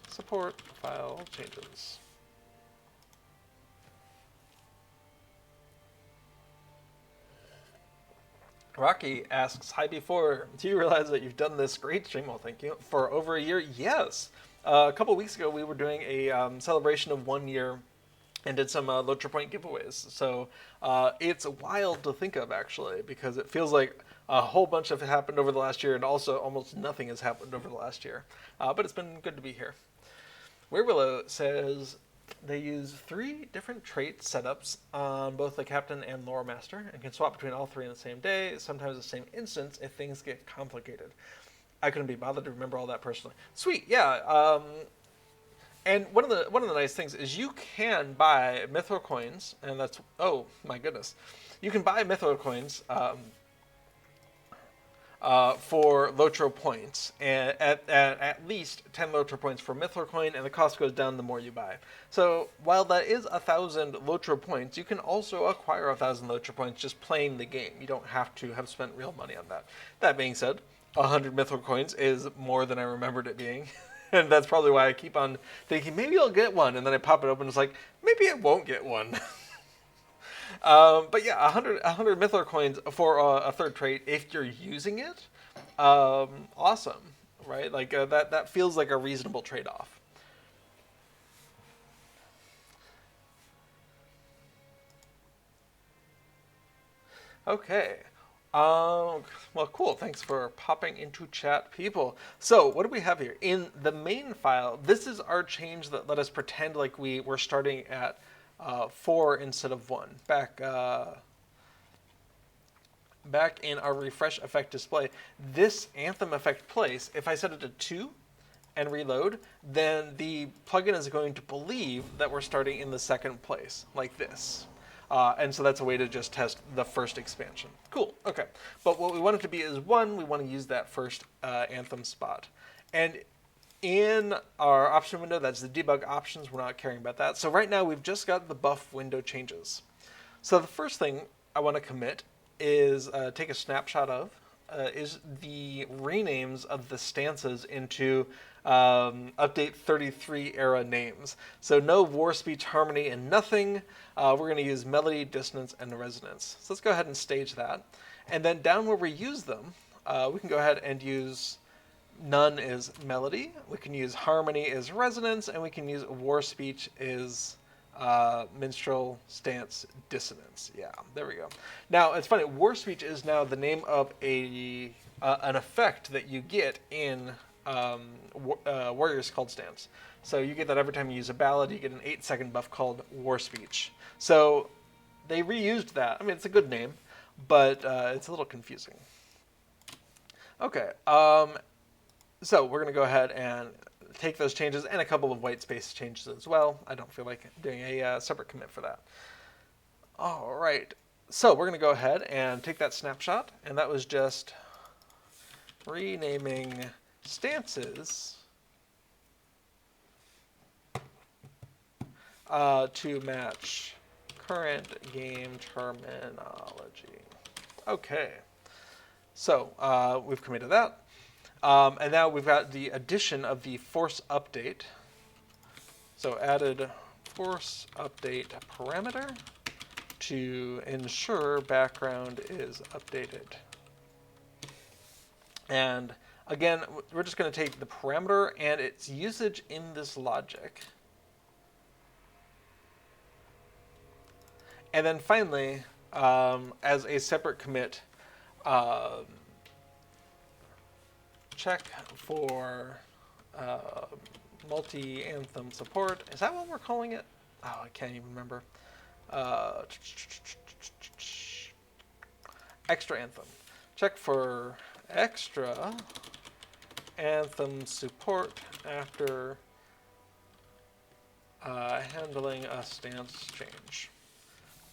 support file changes. Rocky asks, hi before, do you realize that you've done this great stream, well thank you, for over a year? Yes. A couple weeks ago we were doing a celebration of 1 year and did some LOTRO point giveaways. So it's wild to think of actually, because it feels like a whole bunch of it happened over the last year and also almost nothing has happened over the last year. But it's been good to be here. Willow says, they use 3 different trait setups on both the Captain and Lore Master and can swap between all 3 in the same day, sometimes the same instance if things get complicated. I couldn't be bothered to remember all that personally. Sweet, yeah. And one of the nice things is you can buy Mithril coins, and that's, oh my goodness, you can buy Mithril coins for LOTRO points, and at least 10 LOTRO points for Mithril coin, and the cost goes down the more you buy. So while that is 1,000 LOTRO points, you can also acquire 1,000 LOTRO points just playing the game. You don't have to have spent real money on that. That being said, 100 Mithril coins is more than I remembered it being. And that's probably why I keep on thinking, maybe I'll get one, and then I pop it open and it's like, maybe I won't get one. But yeah, 100 Mithril coins for a third trait if you're using it. Awesome, right? Like that feels like a reasonable trade-off. Okay. Well, cool. Thanks for popping into chat, people. So, what do we have here? In the main file, this is our change that let us pretend like we were starting at 4 instead of 1. Back in our refresh effect display, this Anthem effect place, if I set it to 2 and reload, then the plugin is going to believe that we're starting in the second place, like this. And so that's a way to just test the first expansion. Cool, okay. But what we want it to be is 1, we want to use that first Anthem spot. And in our option window, that's the debug options, we're not caring about that. So right now we've just got the buff window changes. So the first thing I want to commit is take a snapshot of, is the renames of the stances into update 33 era names. So no war, speech, harmony, and nothing. We're going to use melody, dissonance, and resonance. So let's go ahead and stage that. And then down where we use them, we can go ahead and use none is melody. We can use harmony is resonance, and we can use war, speech is Minstrel Stance, dissonance. Yeah, there we go. Now it's funny. War speech is now the name of an effect that you get in Warrior's Called Stance. So you get that every time you use a ballad, you get an 8-second buff called War Speech. So they reused that. I mean, it's a good name, but it's a little confusing. Okay, so we're going to go ahead and take those changes and a couple of white space changes as well. I don't feel like doing a separate commit for that. All right, so we're going to go ahead and take that snapshot, and that was just renaming stances to match current game terminology. Okay, so we've committed that. And now we've got the addition of the force update. So added force update parameter to ensure background is updated. And again, we're just going to take the parameter and its usage in this logic. And then finally, as a separate commit, check for multi-anthem support. Is that what we're calling it? Oh, I can't even remember. Extra anthem. Check for extra anthem support after handling a stance change.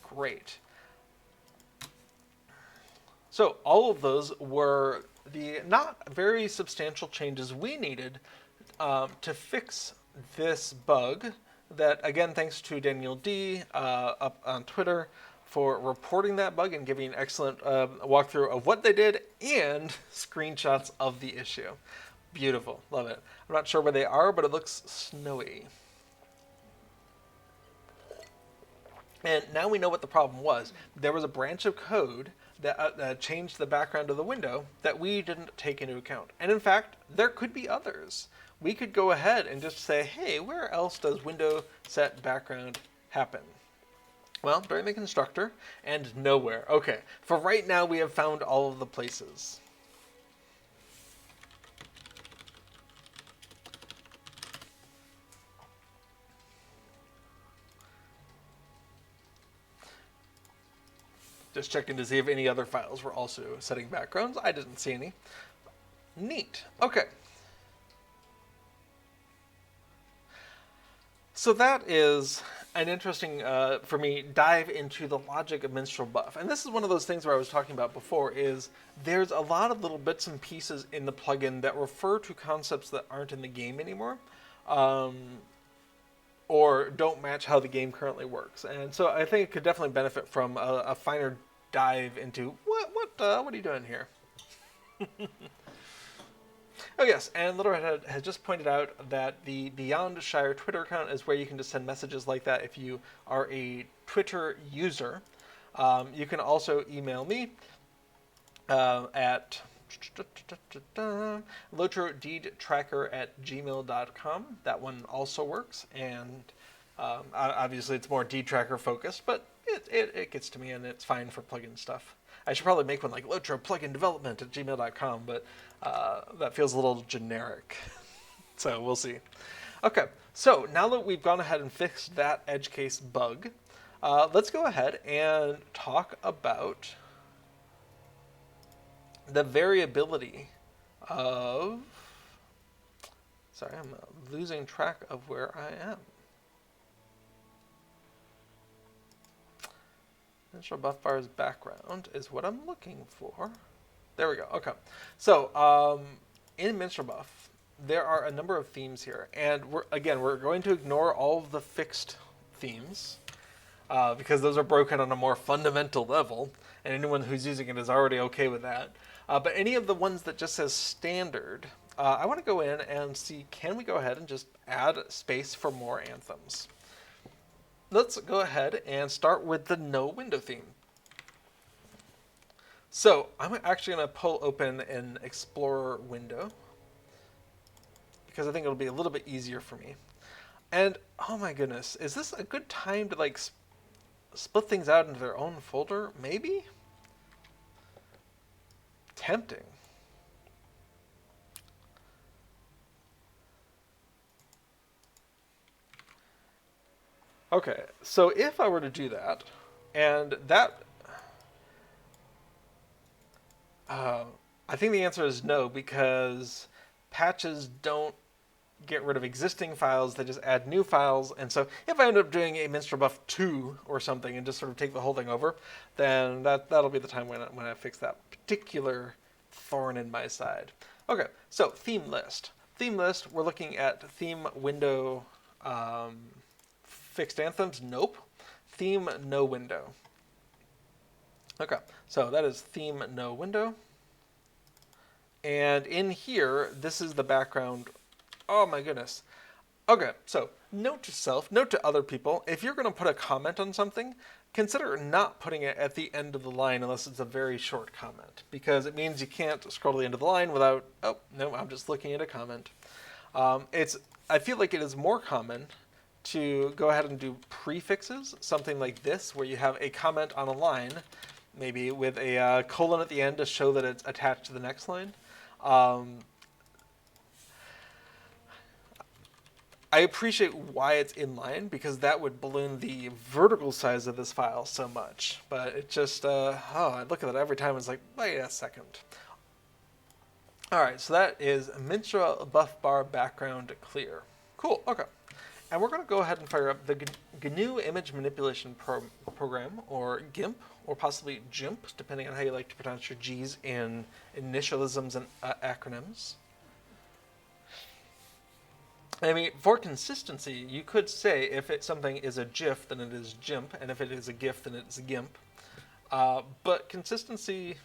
Great. So all of those were the not very substantial changes we needed to fix this bug that, again, thanks to Daniel D. Up on Twitter for reporting that bug and giving an excellent walkthrough of what they did and screenshots of the issue. Beautiful. Love it. I'm not sure where they are, but it looks snowy. And now we know what the problem was. There was a branch of code that changed the background of the window that we didn't take into account. And in fact, there could be others. We could go ahead and just say, hey, where else does window set background happen? Well, during the constructor and nowhere. Okay, for right now, we have found all of the places. Just checking to see if any other files were also setting backgrounds. I didn't see any. Neat. Okay. So that is an interesting, for me, dive into the logic of MinstrelBuff. And this is one of those things where I was talking about before, is there's a lot of little bits and pieces in the plugin that refer to concepts that aren't in the game anymore. Or don't match how the game currently works. And so I think it could definitely benefit from a finer dive into what are you doing here? Oh yes, and Littlehead has just pointed out that the Beyond Shire Twitter account is where you can just send messages like that if you are a Twitter user. You can also email me at LOTRODeedTracker@gmail.com. That one also works, and obviously it's more deed-tracker focused, but it gets to me and it's fine for plugin stuff. I should probably make one like LOTRO Plugin Development at gmail.com, but that feels a little generic. So we'll see. Okay, so now that we've gone ahead and fixed that edge case bug, let's go ahead and talk about the variability of... Sorry, I'm losing track of where I am. MinstrelBuff bar's background is what I'm looking for. There we go. Okay. So in MinstrelBuff, there are a number of themes here. And we're going to ignore all of the fixed themes because those are broken on a more fundamental level. And anyone who's using it is already okay with that. But any of the ones that just says standard, I want to go in and see, can we go ahead and just add space for more anthems? Let's go ahead and start with the no window theme. So I'm actually going to pull open an Explorer window because I think it'll be a little bit easier for me. And oh my goodness, is this a good time to like split things out into their own folder? Maybe? Tempting. Okay, so if I were to do that, and that, I think the answer is no, because patches don't get rid of existing files, they just add new files, and so if I end up doing a MinstrelBuff 2 or something and just sort of take the whole thing over, then that'll be the time when I fix that particular thorn in my side. Okay, so theme list. Theme list, we're looking at theme window, fixed anthems, nope. Theme no window. Okay, so that is theme no window. And in here, this is the background. Oh my goodness. Okay, so note to self, note to other people, if you're going to put a comment on something, consider not putting it at the end of the line unless it's a very short comment, because it means you can't scroll to the end of the line without, oh, no, I'm just looking at a comment. I feel like it is more common to go ahead and do prefixes, something like this, where you have a comment on a line, maybe with a colon at the end to show that it's attached to the next line. I appreciate why it's inline, because that would balloon the vertical size of this file so much. But it just, I look at that every time, it's like, wait a second. All right, so that is MinstrelBuff bar background clear. Cool, okay. And we're going to go ahead and fire up the GNU Image Manipulation Program, or GIMP, or possibly GIMP, depending on how you like to pronounce your G's in initialisms and acronyms. I mean, for consistency, you could say if something is a GIF, then it is GIMP, and if it is a GIF, then it's a GIMP. But consistency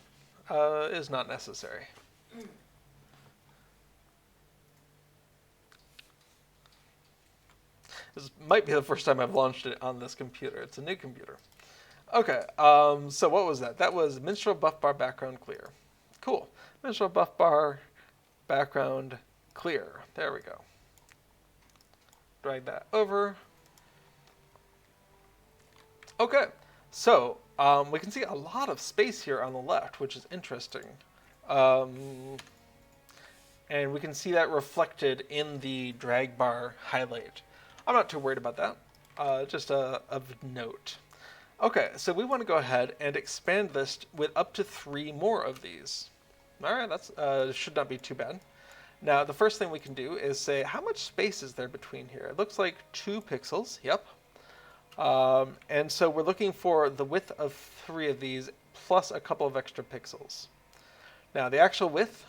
is not necessary. This might be the first time I've launched it on this computer. It's a new computer. Okay, so what was that? That was MinstrelBuff bar background clear. Cool. MinstrelBuff bar background clear. There we go. Drag that over. Okay, so we can see a lot of space here on the left, which is interesting. And we can see that reflected in the drag bar highlight. I'm not too worried about that, just of note. Okay, so we want to go ahead and expand this with up to 3 more of these. All right, that's should not be too bad. Now, the first thing we can do is say, how much space is there between here? It looks like 2 pixels, yep. And so we're looking for the width of 3 of these plus a couple of extra pixels. Now, the actual width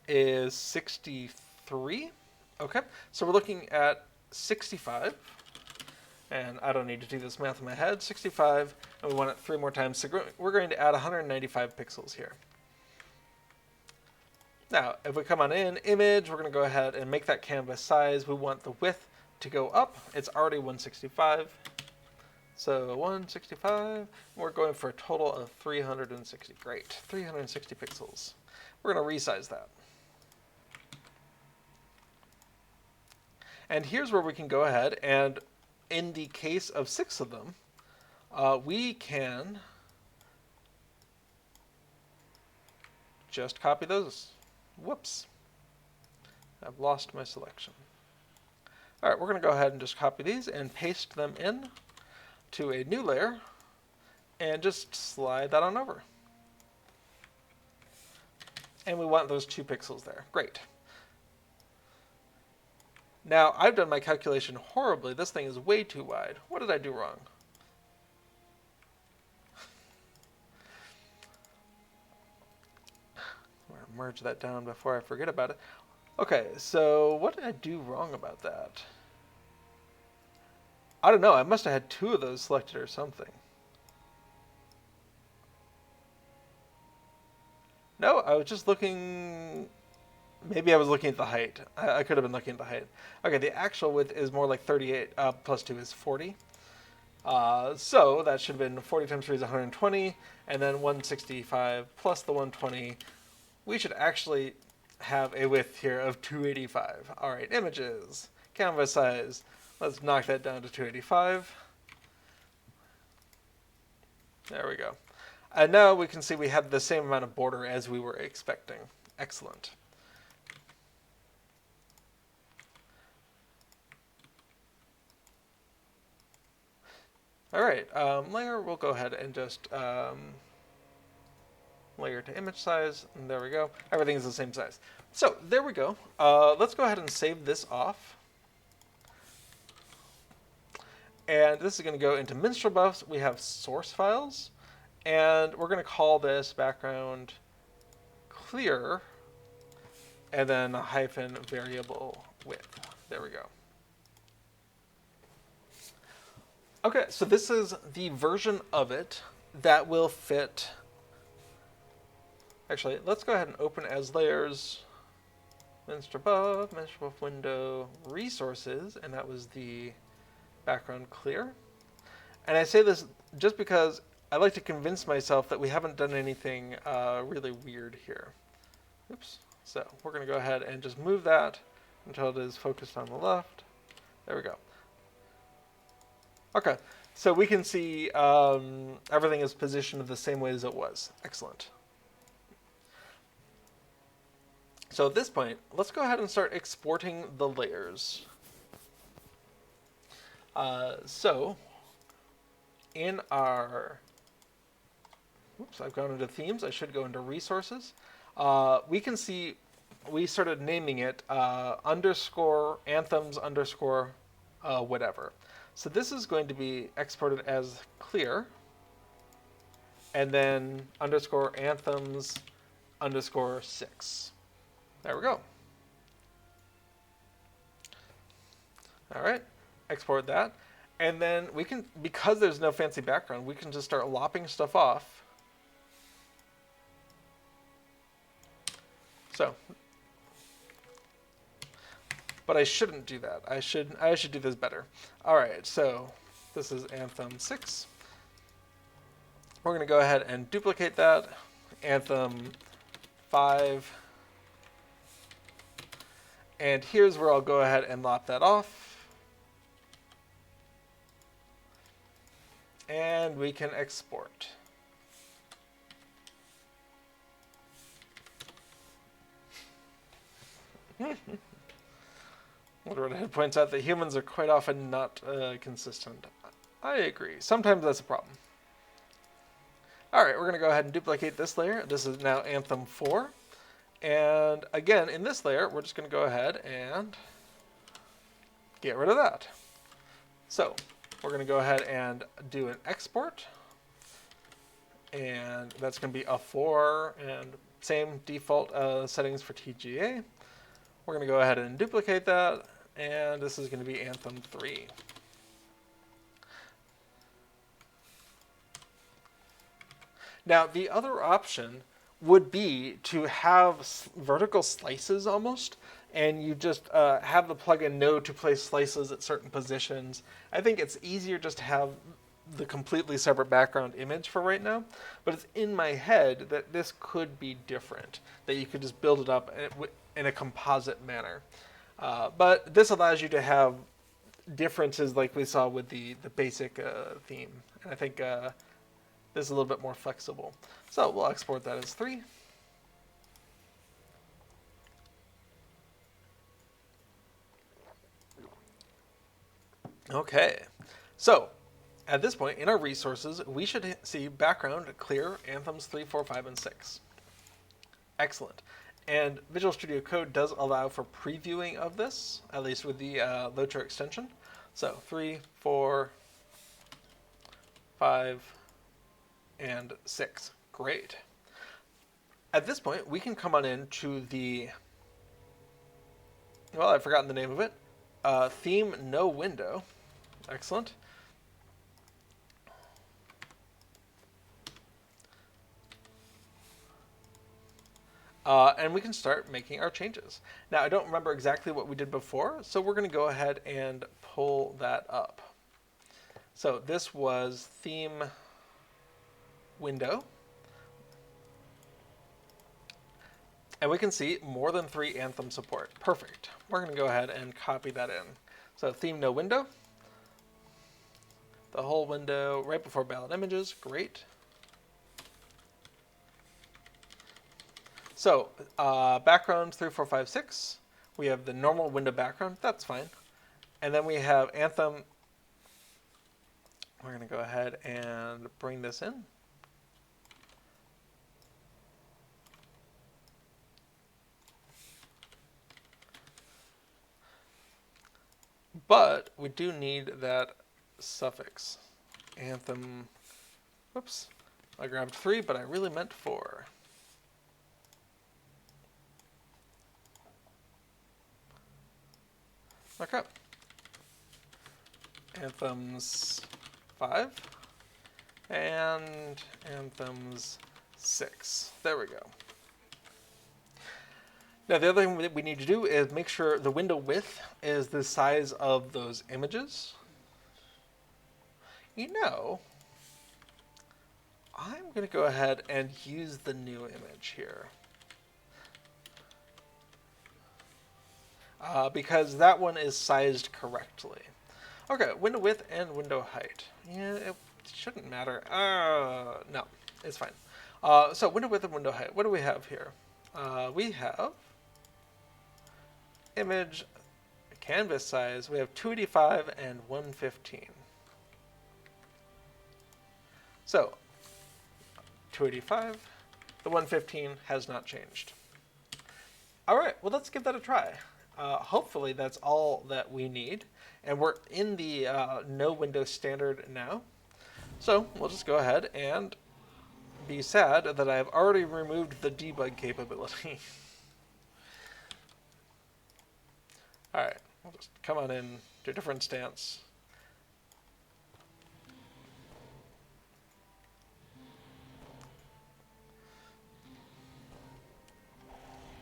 is 63. Okay, so we're looking at 65. And I don't need to do this math in my head. 65, and we want it 3 more times. So we're going to add 195 pixels here. Now, if we come on in, image, we're going to go ahead and make that canvas size. We want the width to go up. It's already 165. So 165, we're going for a total of 360. Great, 360 pixels. We're going to resize that. And here's where we can go ahead and, in the case of 6 of them, we can just copy those. Whoops. I've lost my selection. All right, we're going to go ahead and just copy these and paste them in to a new layer and just slide that on over. And we want those 2 pixels there. Great. Now, I've done my calculation horribly. This thing is way too wide. What did I do wrong? I'm going to merge that down before I forget about it. Okay, so what did I do wrong about that? I don't know. I must have had 2 of those selected or something. No, I was just looking... Maybe I was looking at the height. I could have been looking at the height. Okay, the actual width is more like 38, plus 2 is 40. So that should have been 40 times 3 is 120, and then 165 plus the 120. We should actually have a width here of 285. All right, images, canvas size. Let's knock that down to 285. There we go. And now we can see we have the same amount of border as we were expecting. Excellent. All right, layer, we'll go ahead and just layer to image size, and there we go. Everything is the same size. So there we go. Let's go ahead and save this off. And this is going to go into MinstrelBuffs. We have source files, and we're going to call this background clear, and then a hyphen variable width. There we go. Okay, so this is the version of it that will fit. Actually, let's go ahead and open as layers. MinstrelBuff, MinstrelBuff window, resources, and that was the background clear. And I say this just because I like to convince myself that we haven't done anything really weird here. Oops. So we're going to go ahead and just move that until it is focused on the left. There we go. Okay, so we can see everything is positioned the same way as it was. Excellent. So at this point, let's go ahead and start exporting the layers. So in our, oops, I've gone into themes. I should go into resources. We can see we started naming it underscore anthems underscore whatever. So this is going to be exported as clear, and then underscore anthems underscore 6. There we go. All right, export that. And then we can, because there's no fancy background, we can just start lopping stuff off. So, but I shouldn't do that. I should do this better. All right, so this is Anthem 6. We're going to go ahead and duplicate that. Anthem 5. And here's where I'll go ahead and lop that off. And we can export. Redhead points out that humans are quite often not consistent. I agree. Sometimes that's a problem. All right, we're going to go ahead and duplicate this layer. This is now Anthem 4. And again, in this layer, we're just going to go ahead and get rid of that. So we're going to go ahead and do an export. And that's going to be a 4 and same default settings for TGA. We're going to go ahead and duplicate that. And this is going to be Anthem 3. Now, the other option would be to have vertical slices almost, and you just have the plugin know to place slices at certain positions. I think it's easier just to have the completely separate background image for right now, but it's in my head that this could be different, that you could just build it up in a composite manner. But this allows you to have differences like we saw with the basic theme, and I think this is a little bit more flexible. So we'll export that as 3. Okay, so at this point in our resources, we should see background clear anthems 3, 4, 5, and 6. Excellent. And Visual Studio Code does allow for previewing of this, at least with the LOTRO extension. So 3, 4, 5, and 6. Great. At this point, we can come on into the, well, I've forgotten the name of it, theme no window. Excellent. And we can start making our changes. Now, I don't remember exactly what we did before, so we're going to go ahead and pull that up. So this was theme window. And we can see more than 3 anthem support. Perfect. We're going to go ahead and copy that in. So theme no window. The whole window right before ballot images. Great. So background 3, 4, 5, 6. We have the normal window background. That's fine. And then we have anthem. We're going to go ahead and bring this in. But we do need that suffix. Anthem, whoops, I grabbed 3, but I really meant 4. Okay. Anthems 5 and anthems 6. There we go. Now the other thing that we need to do is make sure the window width is the size of those images. You know, I'm going to go ahead and use the new image here. Because that one is sized correctly. Okay, window width and window height. Yeah, it shouldn't matter. No, it's fine. So window width and window height. What do we have here? We have image canvas size. We have 285 and 115. So 285, the 115 has not changed. All right, well, let's give that a try. Hopefully that's all that we need. And we're in the no window standard now. So we'll just go ahead and be sad that I've already removed the debug capability. All right, we'll just come on in to a different stance.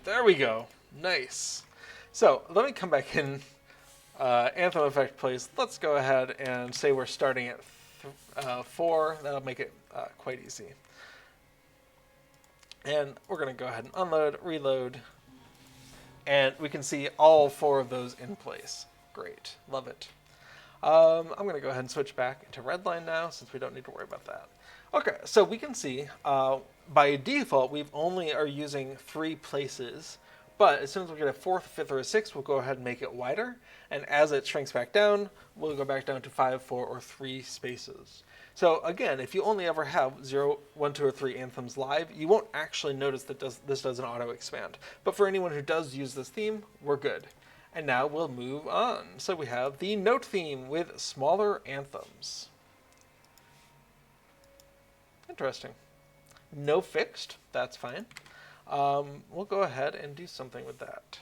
There we go. Nice. So let me come back in Anthem effect place. Let's go ahead and say we're starting at 4. That'll make it quite easy. And we're going to go ahead and unload, reload, and we can see all 4 of those in place. Great. Love it. I'm going to go ahead and switch back into redline now since we don't need to worry about that. Okay, so we can see by default we've only are using 3 places, but as soon as we get a 4th, 5th, or a 6th, we'll go ahead and make it wider, and as it shrinks back down, we'll go back down to 5, 4, or 3 spaces. So again, if you only ever have 0, 1, 2, or 3 anthems live, you won't actually notice that this doesn't auto-expand. But for anyone who does use this theme, we're good. And now we'll move on. So we have the note theme with smaller anthems. Interesting. No fixed, that's fine. We'll go ahead and do something with that.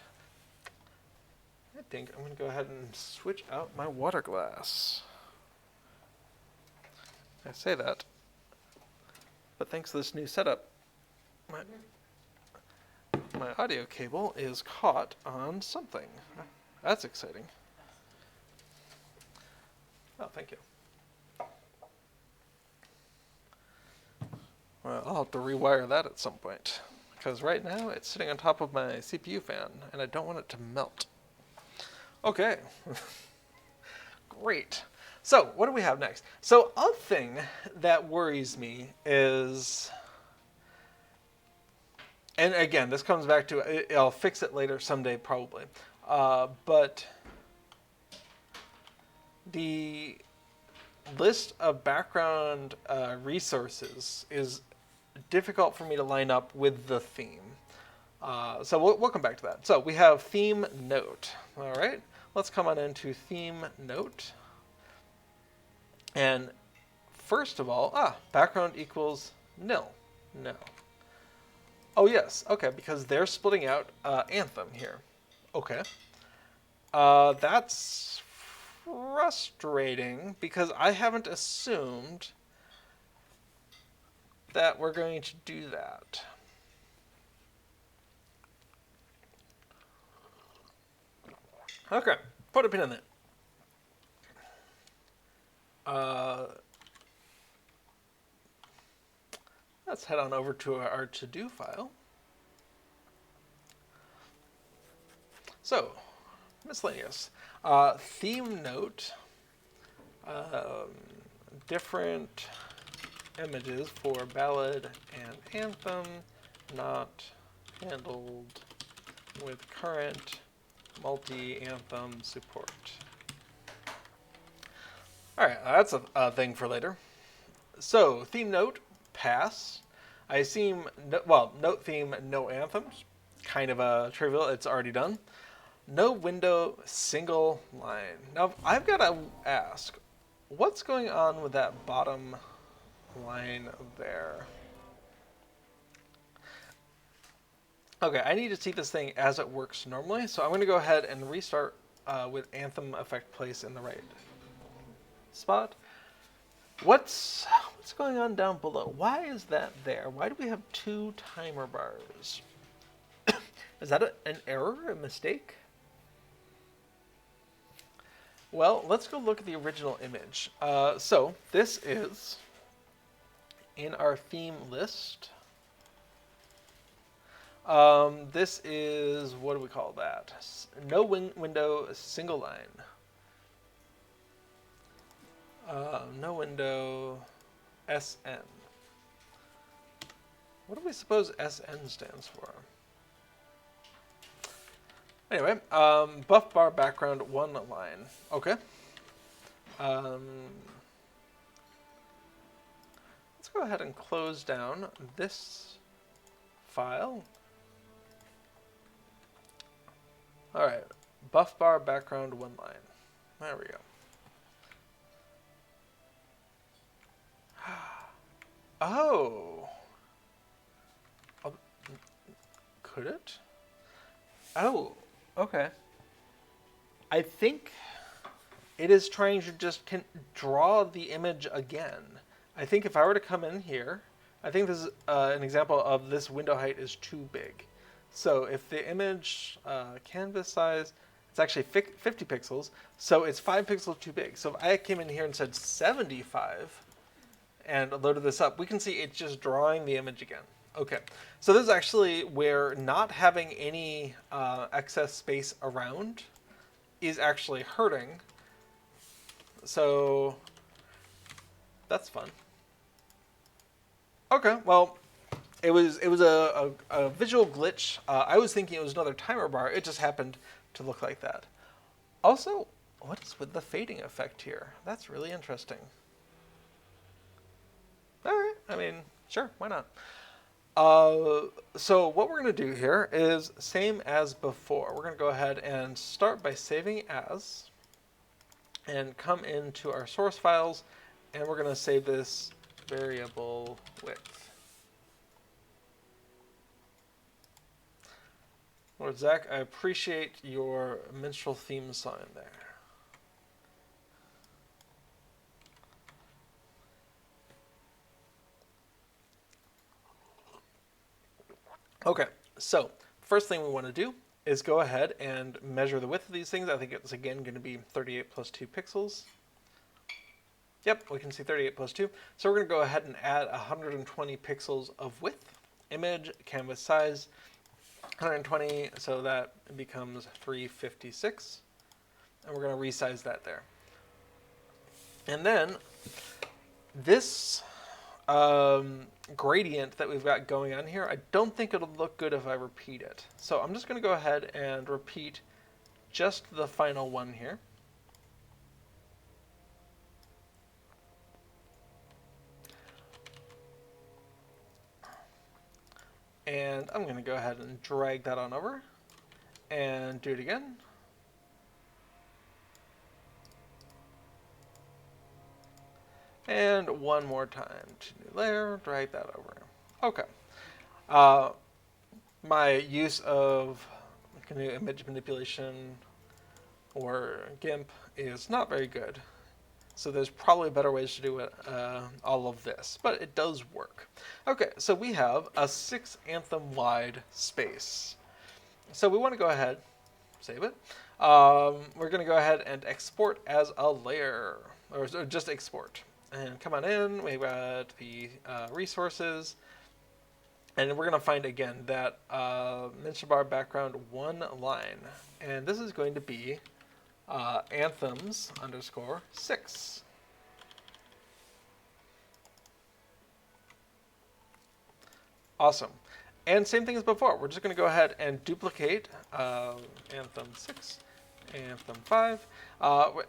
I think I'm going to go ahead and switch out my water glass. I say that, but thanks to this new setup, my audio cable is caught on something. That's exciting. Oh, thank you. Well, I'll have to rewire that at some point, because right now it's sitting on top of my CPU fan, and I don't want it to melt. Okay. Great. So, what do we have next? So, a thing that worries me is, and again, this comes back to, I'll fix it later someday probably, but the list of background resources is difficult for me to line up with the theme. So we'll come back to that. So we have theme note. All right, let's come on into theme note. And first of all, background equals nil. No. Oh yes, okay, because they're splitting out Anthem here. Okay. That's frustrating because I haven't assumed that we're going to do that. Okay, put a pin in it. Let's head on over to our to-do file. So, miscellaneous. Theme note. Different images for ballad and anthem, not handled with current multi-anthem support. All right, that's a thing for later. So, theme note, pass. I assume, note theme, no anthems. Kind of a trivial, it's already done. No window, single line. Now, I've got to ask, what's going on with that bottom line there? Okay, I need to see this thing as it works normally, so I'm going to go ahead and restart with Anthem effect place in the right spot. What's going on down below? Why is that there? Why do we have 2 timer bars? Is that an error, a mistake? Well, let's go look at the original image. So this is in our theme list. This is, what do we call that? No window, single line. No window, SN. What do we suppose SN stands for? Anyway, buff bar background 1 line. Okay. Let's go ahead and close down this file. All right, buff bar background 1 line. There we go. Oh. Could it? Oh, okay. I think it is trying to just draw the image again. I think if I were to come in here, I think this is an example of this window height is too big. So if the image canvas size, it's actually 50 pixels, so it's 5 pixels too big. So if I came in here and said 75 and loaded this up, we can see it's just drawing the image again. Okay, so this is actually where not having any excess space around is actually hurting. So that's fun. Okay, well, it was a visual glitch. I was thinking it was another timer bar. It just happened to look like that. Also, what is with the fading effect here? That's really interesting. All right, I mean, sure, why not? So what we're going to do here is same as before. We're going to go ahead and start by saving as, and come into our source files, and we're going to save this variable width. Lord Zach, I appreciate your Minstrel theme sign there. Okay, so first thing we want to do is go ahead and measure the width of these things. I think it's again going to be 38 plus 2 pixels. Yep, we can see 38 plus 2. So we're going to go ahead and add 120 pixels of width. Image, canvas size, 120, so that becomes 356. And we're going to resize that there. And then this gradient that we've got going on here, I don't think it'll look good if I repeat it. So I'm just going to go ahead and repeat just the final one here. And I'm going to go ahead and drag that on over and do it again. And one more time to new layer, drag that over. Okay. My use of GNU image manipulation or GIMP is not very good. So there's probably better ways to do it, all of this, but it does work. Okay, so we have a 6 anthem wide space. So we want to go ahead, save it. We're going to go ahead and export as a layer, or just export. And come on in, we've got the resources, and we're going to find again that Minstrel bar background 1 line. And this is going to be anthems _ 6. Awesome. And same thing as before. We're just going to go ahead and duplicate anthem 6, anthem 5,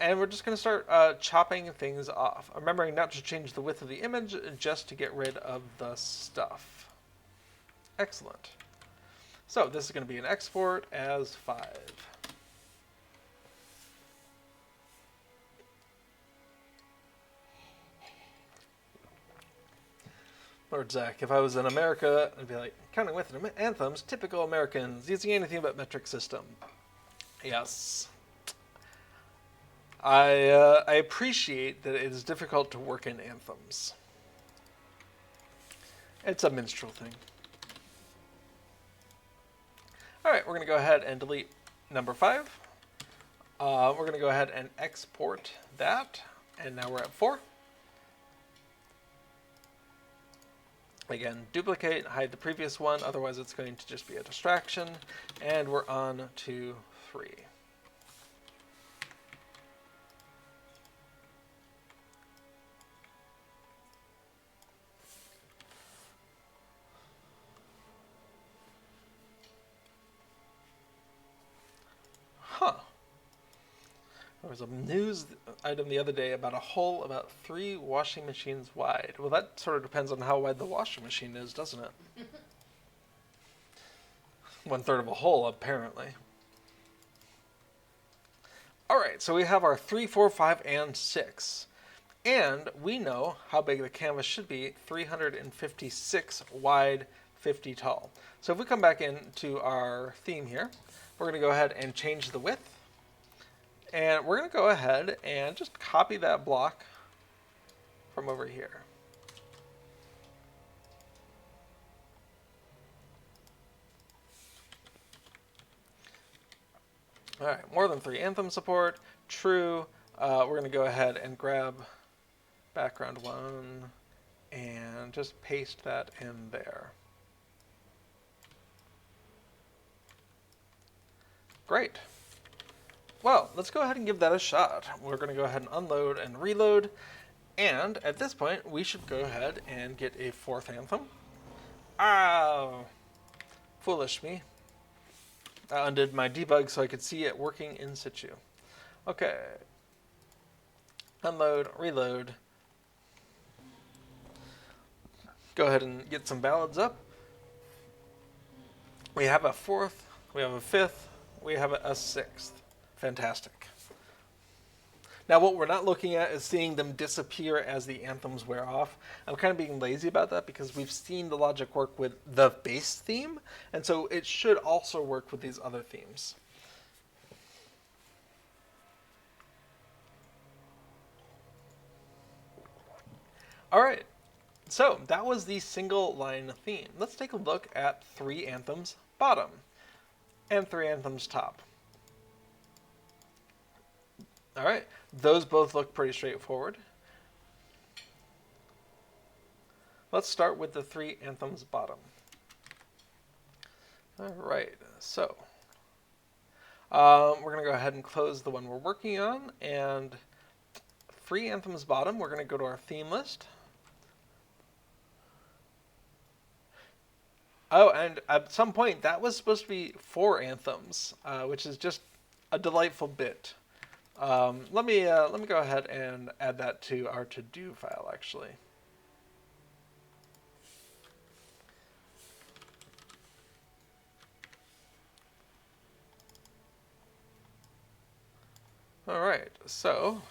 and we're just going to start chopping things off. Remembering not to change the width of the image, just to get rid of the stuff. Excellent. So this is going to be an export as 5. Lord Zach, if I was in America, I'd be like, counting with anthems, typical Americans, using anything but metric system. Yes. I appreciate that it is difficult to work in anthems. It's a minstrel thing. All right, we're going to go ahead and delete number 5. We're going to go ahead and export that, and now we're at 4. Again, duplicate, hide the previous one, otherwise it's going to just be a distraction, and we're on to 3. Huh. There was a news item the other day about a hole about 3 washing machines wide. Well, that sort of depends on how wide the washing machine is, doesn't it? 1/3 of a hole, apparently. All right, so we have our 3, 4, 5, and 6. And we know how big the canvas should be, 356 wide, 50 tall. So if we come back into our theme here, we're going to go ahead and change the width. And we're going to go ahead and just copy that block from over here. All right, more than 3 anthem support, true. We're going to go ahead and grab background 1 and just paste that in there. Great. Well, let's go ahead and give that a shot. We're going to go ahead and unload and reload. And at this point, we should go ahead and get a 4th anthem. Oh, foolish me. I undid my debug so I could see it working in situ. Okay. Unload, reload. Go ahead and get some ballads up. We have a 4th, we have a 5th, we have a 6th. Fantastic. Now what we're not looking at is seeing them disappear as the anthems wear off. I'm kind of being lazy about that because we've seen the logic work with the base theme, and so it should also work with these other themes. All right, so that was the single line theme. Let's take a look at 3 anthems bottom and 3 anthems top. All right, those both look pretty straightforward. Let's start with the 3 anthems bottom. All right, so we're going to go ahead and close the one we're working on, and 3 anthems bottom, we're going to go to our theme list. Oh, and at some point that was supposed to be 4 anthems, which is just a delightful bit. Let me go ahead and add that to our to-do file, actually. All right, so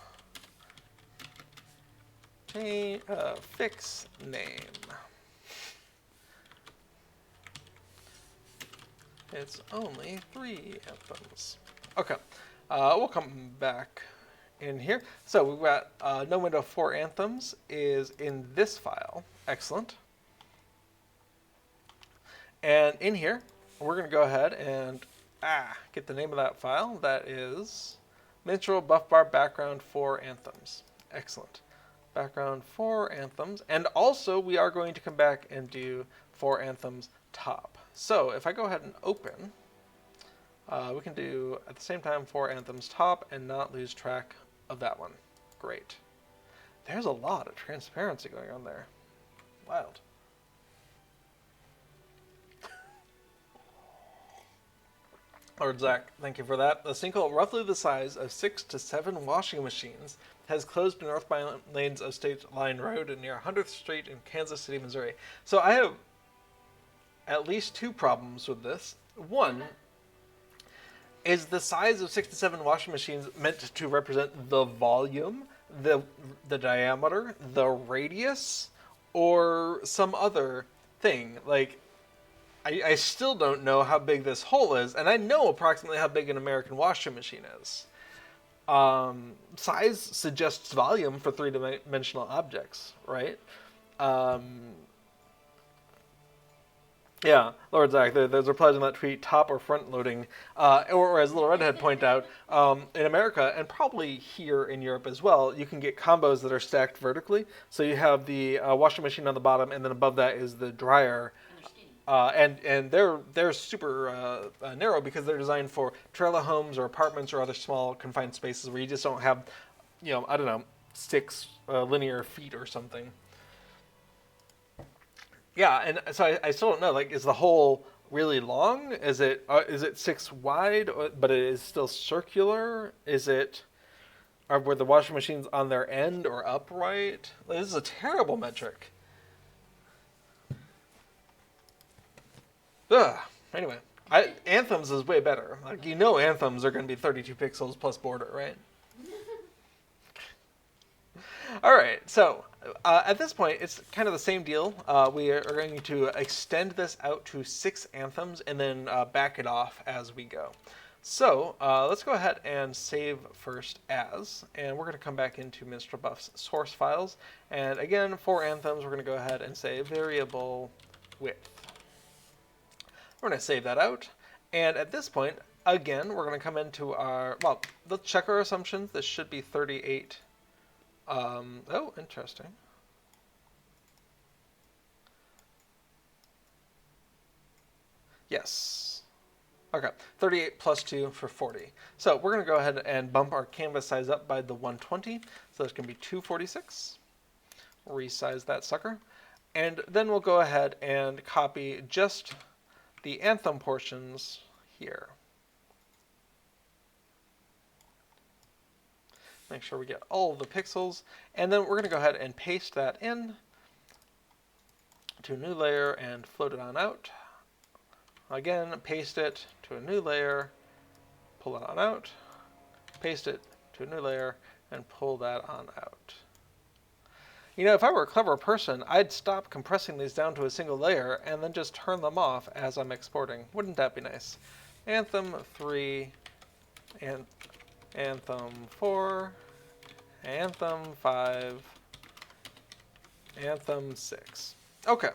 fix name. It's only 3 anthems. Okay. We'll come back in here. So we've got no window 4 anthems is in this file. Excellent. And in here, we're going to go ahead and get the name of that file. That is MinstrelBuff bar background 4 anthems. Excellent. Background 4 anthems. And also we are going to come back and do 4 anthems top. So if I go ahead and open, we can do at the same time 4 anthems top and not lose track of that one. Great. There's a lot of transparency going on there. Wild. Lord Zach, thank you for that. A sinkhole roughly the size of 6 to 7 washing machines has closed the northbound lanes of State Line Road near 100th Street in Kansas City, Missouri. So I have at least 2 problems with this. One, is the size of 6 to 7 washing machines meant to represent the volume, the diameter, the radius, or some other thing? Like, I still don't know how big this hole is, and I know approximately how big an American washing machine is. Size suggests volume for 3-dimensional objects, right? Yeah, Lord Zach, there's replies in that tweet, top or front loading, or as Little Redhead pointed out, in America and probably here in Europe as well, you can get combos that are stacked vertically. So you have the washing machine on the bottom, and then above that is the dryer. And they're super narrow because they're designed for trailer homes or apartments or other small confined spaces where you just don't have, I don't know, 6 linear feet or something. Yeah, and so I still don't know. Like, is the hole really long? Is it 6 wide, but it is still circular? Were the washing machines on their end or upright? Like, this is a terrible metric. Ugh. Anyway, Anthems is way better. Like, Anthems are going to be 32 pixels plus border, right? All right, so at this point, it's kind of the same deal. We are going to extend this out to 6 anthems and then back it off as we go. So let's go ahead and save first as, and we're going to come back into MinstrelBuff's source files. And again, for anthems, we're going to go ahead and say variable width. We're going to save that out. And at this point, again, we're going to come into our, well, let's check our assumptions. This should be 38. Oh, interesting. Yes. Okay, 38 plus 2 for 40. So we're going to go ahead and bump our canvas size up by the 120. So it's going to be 246. Resize that sucker. And then we'll go ahead and copy just the anthem portions here. Make sure we get all of the pixels, and then we're going to go ahead and paste that in to a new layer and float it on out. Again, paste it to a new layer, pull it on out, paste it to a new layer, and pull that on out. If I were a clever person, I'd stop compressing these down to a single layer and then just turn them off as I'm exporting. Wouldn't that be nice? Anthem 3, and Anthem 4, Anthem 5, Anthem 6. Okay,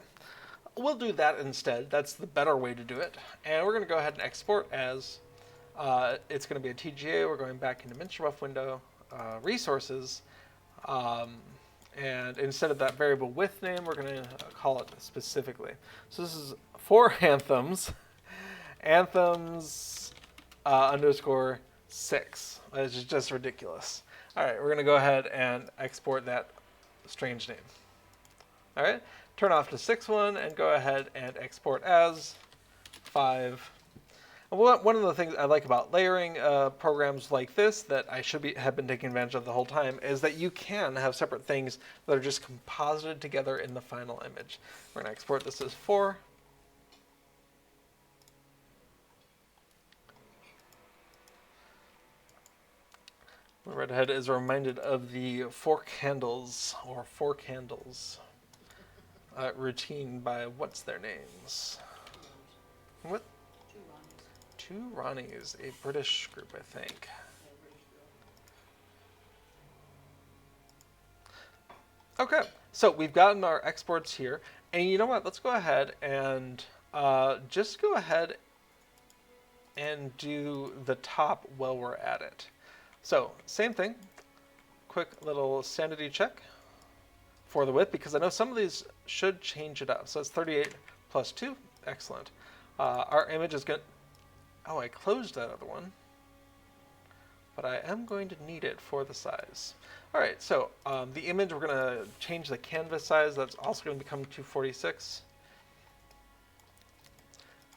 we'll do that instead. That's the better way to do it. And we're going to go ahead and export as, it's going to be a TGA. We're going back into MinstrelBuff window, resources, and instead of that variable width name, we're going to call it specifically. So this is for anthems, anthems underscore 6. Which is just ridiculous. All right, we're going to go ahead and export that strange name. All right, turn off the 6 one and go ahead and export as 5. And one of the things I like about layering programs like this that I have been taking advantage of the whole time is that you can have separate things that are just composited together in the final image. We're going to export this as 4. Redhead is reminded of the 4 candles or 4 candles routine by what's their names? What? 2 Ronnies, a British group, I think. Okay, so we've gotten our exports here, and you know what? Let's go ahead and just go ahead and do the top while we're at it. So, same thing, quick little sanity check for the width, because I know some of these should change it up. So it's 38 plus 2, excellent. Our image is going to, oh, I closed that other one, but I am going to need it for the size. All right, so the image, we're going to change the canvas size. That's also going to become 246.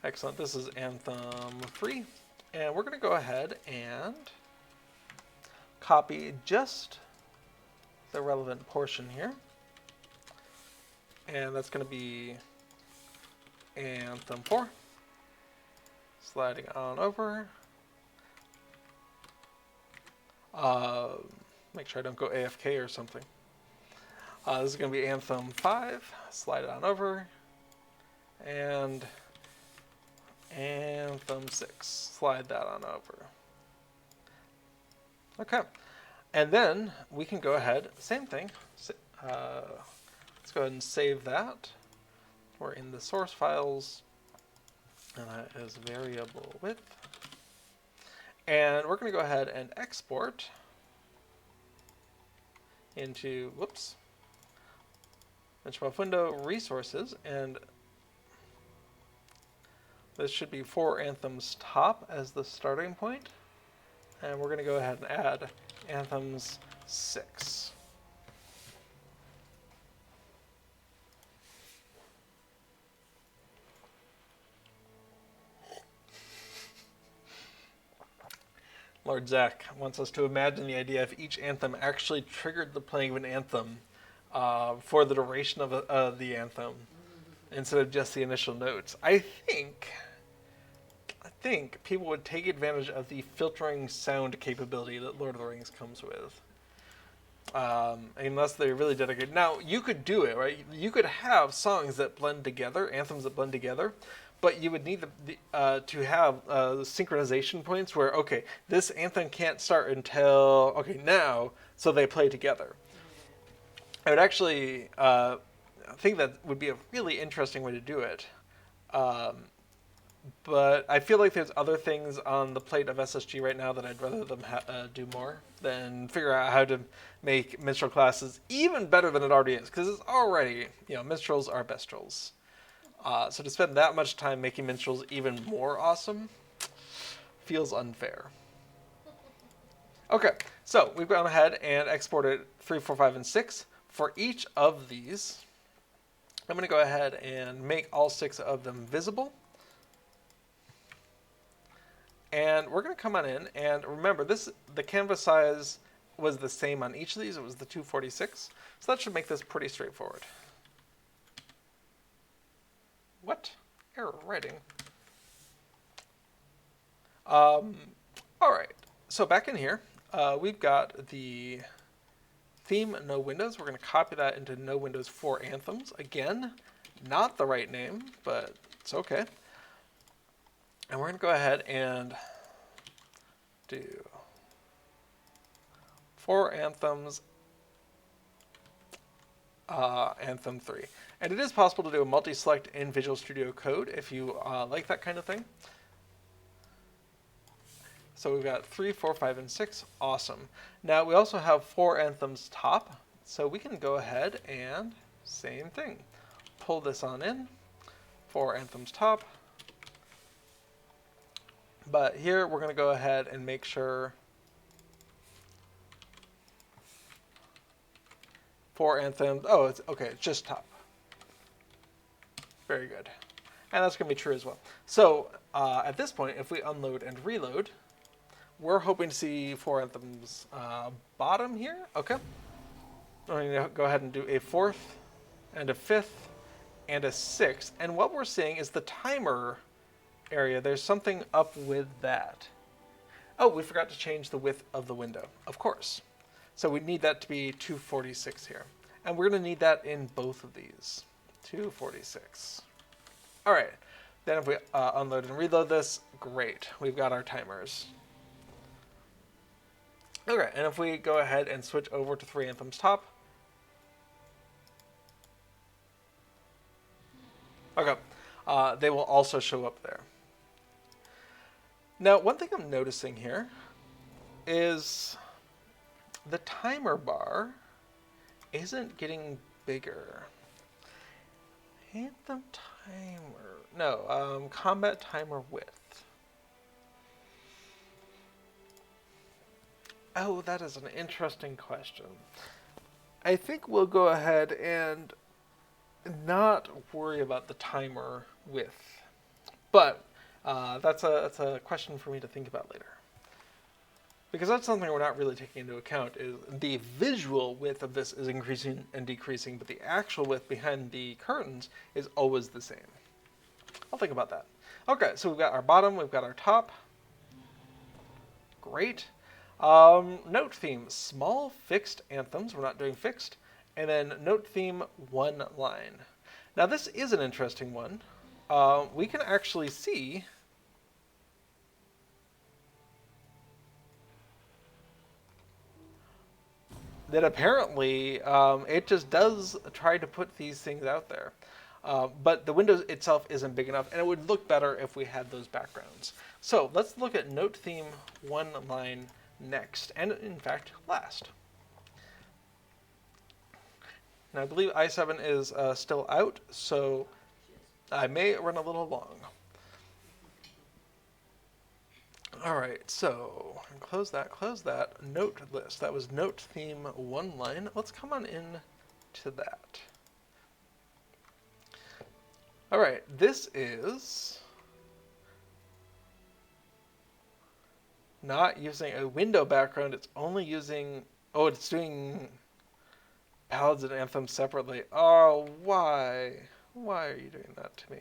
Excellent, this is Anthem 3, and we're going to go ahead and copy just the relevant portion here. And that's going to be Anthem 4. Sliding on over. Make sure I don't go AFK or something. This is going to be Anthem 5. Slide it on over. And Anthem 6. Slide that on over. Okay, and then we can go ahead, same thing, let's go ahead and save that. We're in the source files, And that is variable width. And we're going to go ahead and export into, whoops, MinstrelBuff window, resources, and this should be for anthems top as the starting point. And we're going to go ahead and add anthems 6. Lord Zach wants us to imagine the idea if each anthem actually triggered the playing of an anthem for the duration of the anthem instead of just the initial notes. I think people would take advantage of the filtering sound capability that Lord of the Rings comes with. Unless they're really dedicated. Now, you could do it, right? You could have songs that blend together, anthems that blend together, but you would need to have synchronization points where, okay, this anthem can't start until, okay, now, so they play together. I would actually think that would be a really interesting way to do it. But I feel like there's other things on the plate of SSG right now that I'd rather them do more than figure out how to make minstrel classes even better than it already is. Because it's already, minstrels are bestrels. So to spend that much time making minstrels even more awesome feels unfair. Okay, so we've gone ahead and exported 3, 4, 5, and 6. For each of these, I'm going to go ahead and make all 6 of them visible. And we're going to come on in, and remember, the canvas size was the same on each of these. It was the 246. So that should make this pretty straightforward. What? Error writing. All right. So back in here, we've got the theme no windows. We're going to copy that into no windows for anthems. Again, not the right name, but it's okay. And we're going to go ahead and do for anthems, Anthem 3. And it is possible to do a multi-select in Visual Studio Code if you like that kind of thing. So we've got 3, 4, 5, and 6. Awesome. Now we also have 4 anthems top. So we can go ahead and same thing. Pull this on in. 4 anthems top. But here we're going to go ahead and make sure 4 anthems. Oh, it's okay. It's just top. Very good. And that's going to be true as well. So at this point, if we unload and reload, we're hoping to see 4 anthems bottom here. Okay. I'm going to go ahead and do a 4th and a 5th and a 6th. And what we're seeing is the timer area. There's something up with that. Oh, we forgot to change the width of the window. Of course. So we need that to be 246 here. And we're going to need that in both of these. 246. All right. Then if we unload and reload this, great. We've got our timers. Okay, and if we go ahead and switch over to 3 anthems top. Okay, they will also show up there. Now, one thing I'm noticing here is the timer bar isn't getting bigger. Anthem timer, no, combat timer width. Oh, that is an interesting question. I think we'll go ahead and not worry about the timer width, but that's a question for me to think about later. Because that's something we're not really taking into account, is the visual width of this is increasing and decreasing, but the actual width behind the curtains is always the same. I'll think about that. Okay, so we've got our bottom, we've got our top. Great. Note theme, small fixed anthems, we're not doing fixed, and then note theme 1 line. Now this is an interesting one. We can actually see that apparently it just does try to put these things out there. But the window itself isn't big enough, and it would look better if we had those backgrounds. So let's look at note theme one line next, and in fact, last. Now I believe i7 is still out, so I may run a little long. All right, so close that, note list. That was note theme one line. Let's come on in to that. All right, this is not using a window background. It's only using, oh, it's doing ballads and anthems separately. Oh, why? Why are you doing that to me?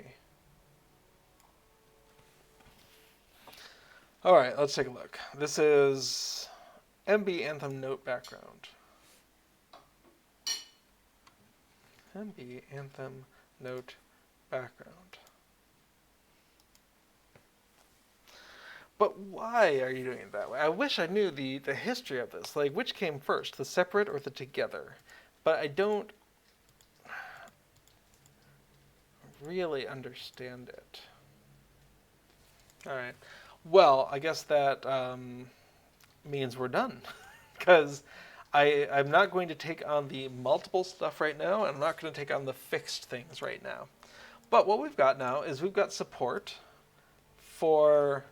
All right, let's take a look. This is MB Anthem Note Background. MB Anthem Note Background. But why are you doing it that way? I wish I knew the history of this. Like, which came first, the separate or the together? But I don't really understand it. All right. Well, I guess that means we're done, because I'm not going to take on the multiple stuff right now, and I'm not going to take on the fixed things right now. But what we've got now is we've got support for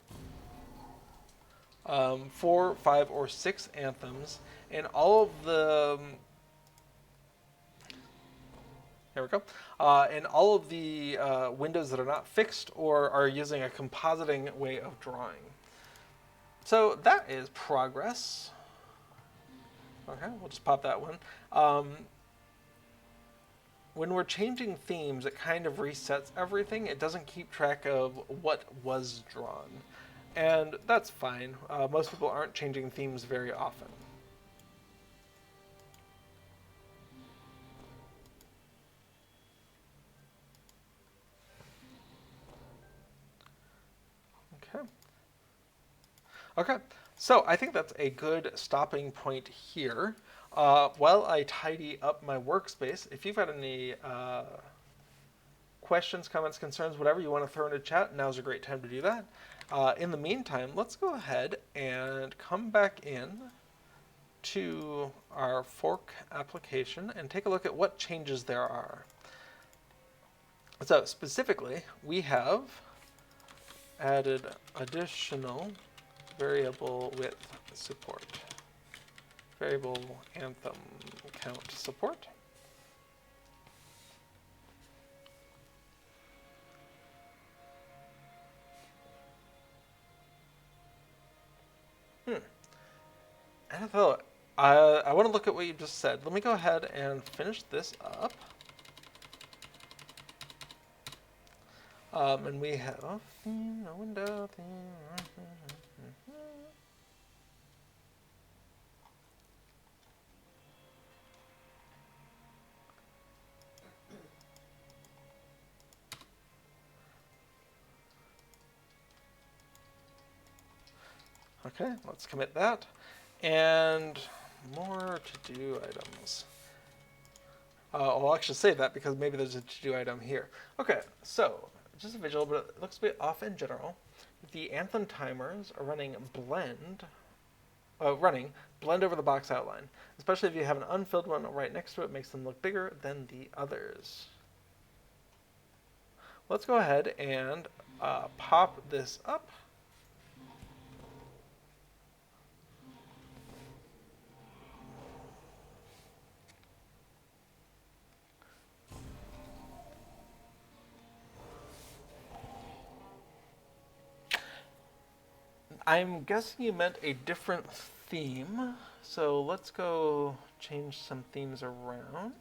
4, 5, or 6 anthems, and all of the there we go. And all of the windows that are not fixed or are using a compositing way of drawing. So that is progress. Okay, we'll just pop that one. When we're changing themes, it kind of resets everything. It doesn't keep track of what was drawn. And that's fine. Most people aren't changing themes very often. Okay, so I think that's a good stopping point here. While I tidy up my workspace, if you've got any questions, comments, concerns, whatever you want to throw into chat, now's a great time to do that. In the meantime, let's go ahead and come back in to our fork application and take a look at what changes there are. So specifically, we have added additional variable width support, variable anthem count support. NFL, I want to look at what you just said. Let me go ahead and finish this up. And we have theme, no window, theme. Okay, let's commit that. And more to-do items. I'll actually save that because maybe there's a to-do item here. Okay, so just a visual, but it looks a bit off in general. The anthem timers are running blend over the box outline, especially if you have an unfilled one right next to it. It makes them look bigger than the others. Let's go ahead and pop this up. I'm guessing you meant a different theme, so let's go change some themes around.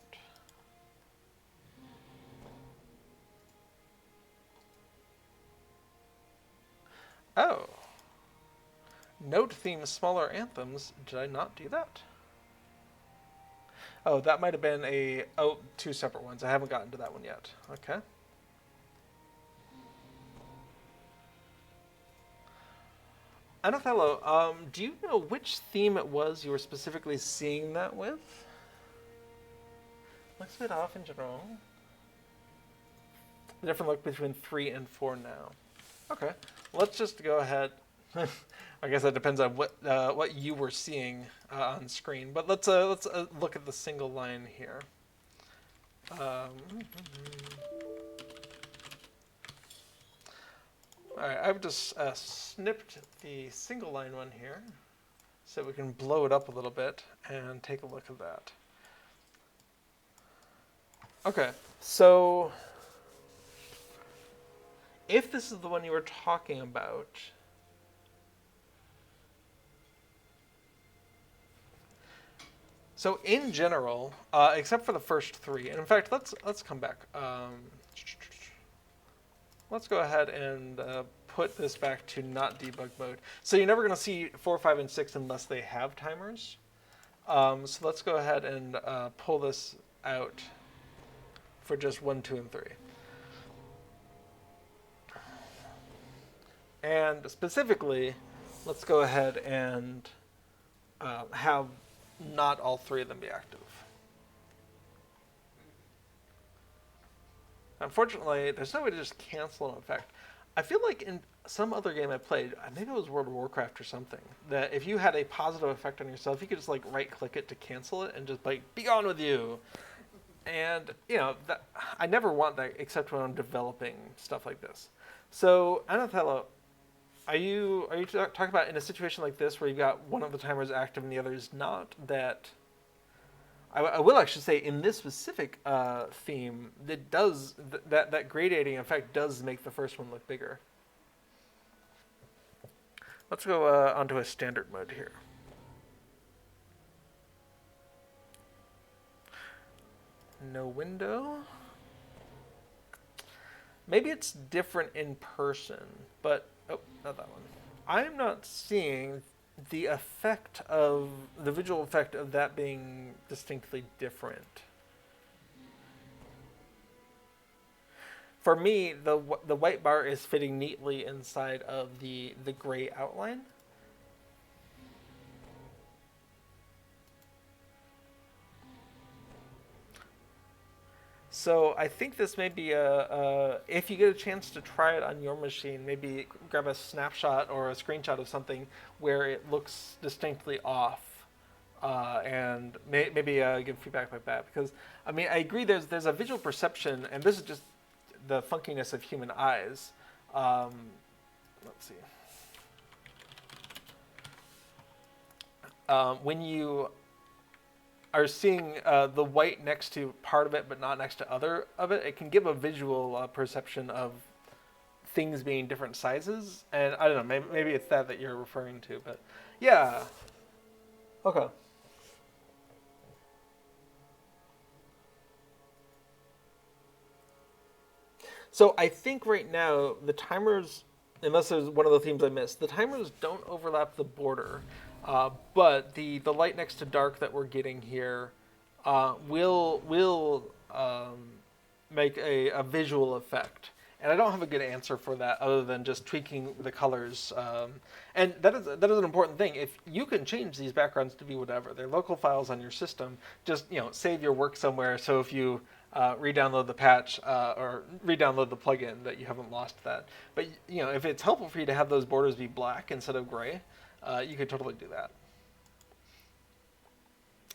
Oh. Note theme smaller anthems. Did I not do that? Oh, that might have been two separate ones. I haven't gotten to that one yet. Okay. Anathello, do you know which theme it was you were specifically seeing that with? Looks a bit off in general. the different look between 3 and 4 now. Okay, let's just go ahead. I guess that depends on what you were seeing on screen. But let's look at the single line here. All right, I've just snipped the single line one here, so we can blow it up a little bit and take a look at that. Okay, so if this is the one you were talking about, so in general, except for the first 3, and in fact, let's come back. Let's go ahead and put this back to not debug mode. So you're never going to see 4, 5, and 6 unless they have timers. So let's go ahead and pull this out for just 1, 2, and 3. And specifically, let's go ahead and have not all 3 of them be active. Unfortunately, there's no way to just cancel an effect. I feel like in some other game I played, maybe it was World of Warcraft or something, that if you had a positive effect on yourself, you could just like right-click it to cancel it and just like, be gone with you. And, you know, I never want that except when I'm developing stuff like this. So, Anathello, are you talking about in a situation like this where you've got one of the timers active and the other is not, that I will actually say in this specific theme, it does that gradating effect does make the first one look bigger. Let's go onto a standard mode here. No window. Maybe it's different in person, but oh, not that one. I'm not seeing the effect of the visual effect of that being distinctly different. For me, the white bar is fitting neatly inside of the gray outline. So I think this may be if you get a chance to try it on your machine, maybe grab a snapshot or a screenshot of something where it looks distinctly off, and maybe give feedback like that. Because I mean, I agree. There's a visual perception, and this is just the funkiness of human eyes. Let's see. When you are seeing the white next to part of it but not next to other of it, it can give a visual perception of things being different sizes. And I don't know, maybe it's that you're referring to, but yeah. Okay. So I think right now the timers, unless there's one of the themes I missed, the timers don't overlap the border. But the light next to dark that we're getting here will make a visual effect. And I don't have a good answer for that other than just tweaking the colors. And that is an important thing. If you can change these backgrounds to be whatever, they're local files on your system, just save your work somewhere. So if you re-download the patch or re-download the plugin, that you haven't lost that. But if it's helpful for you to have those borders be black instead of gray, you could totally do that.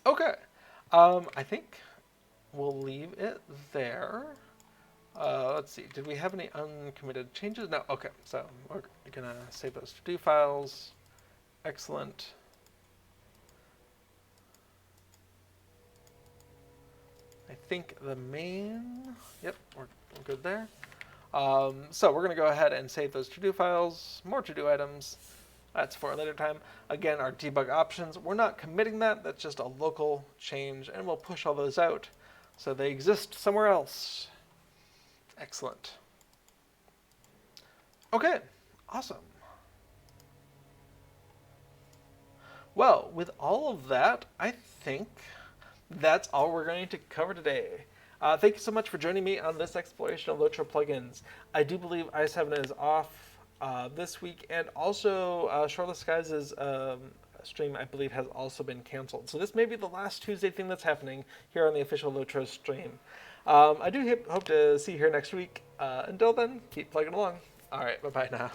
Okay, I think we'll leave it there. Let's see, did we have any uncommitted changes? No, okay, so we're gonna save those to-do files. Excellent. I think the main, yep, we're good there. So we're gonna go ahead and save those to-do files, more to-do items. That's for a later time. Again, our debug options, we're not committing that. That's just a local change, and we'll push all those out so they exist somewhere else. Excellent. Okay, awesome. Well, with all of that, I think that's all we're going to cover today. Thank you so much for joining me on this exploration of LOTRO plugins. I do believe i7 is off this week, and also Shoreless Skies is stream, I believe, has also been canceled. So this may be the last Tuesday thing that's happening here on the official LOTRO stream. I do hope to see you here next week. Until then, keep plugging along. All right, bye-bye now.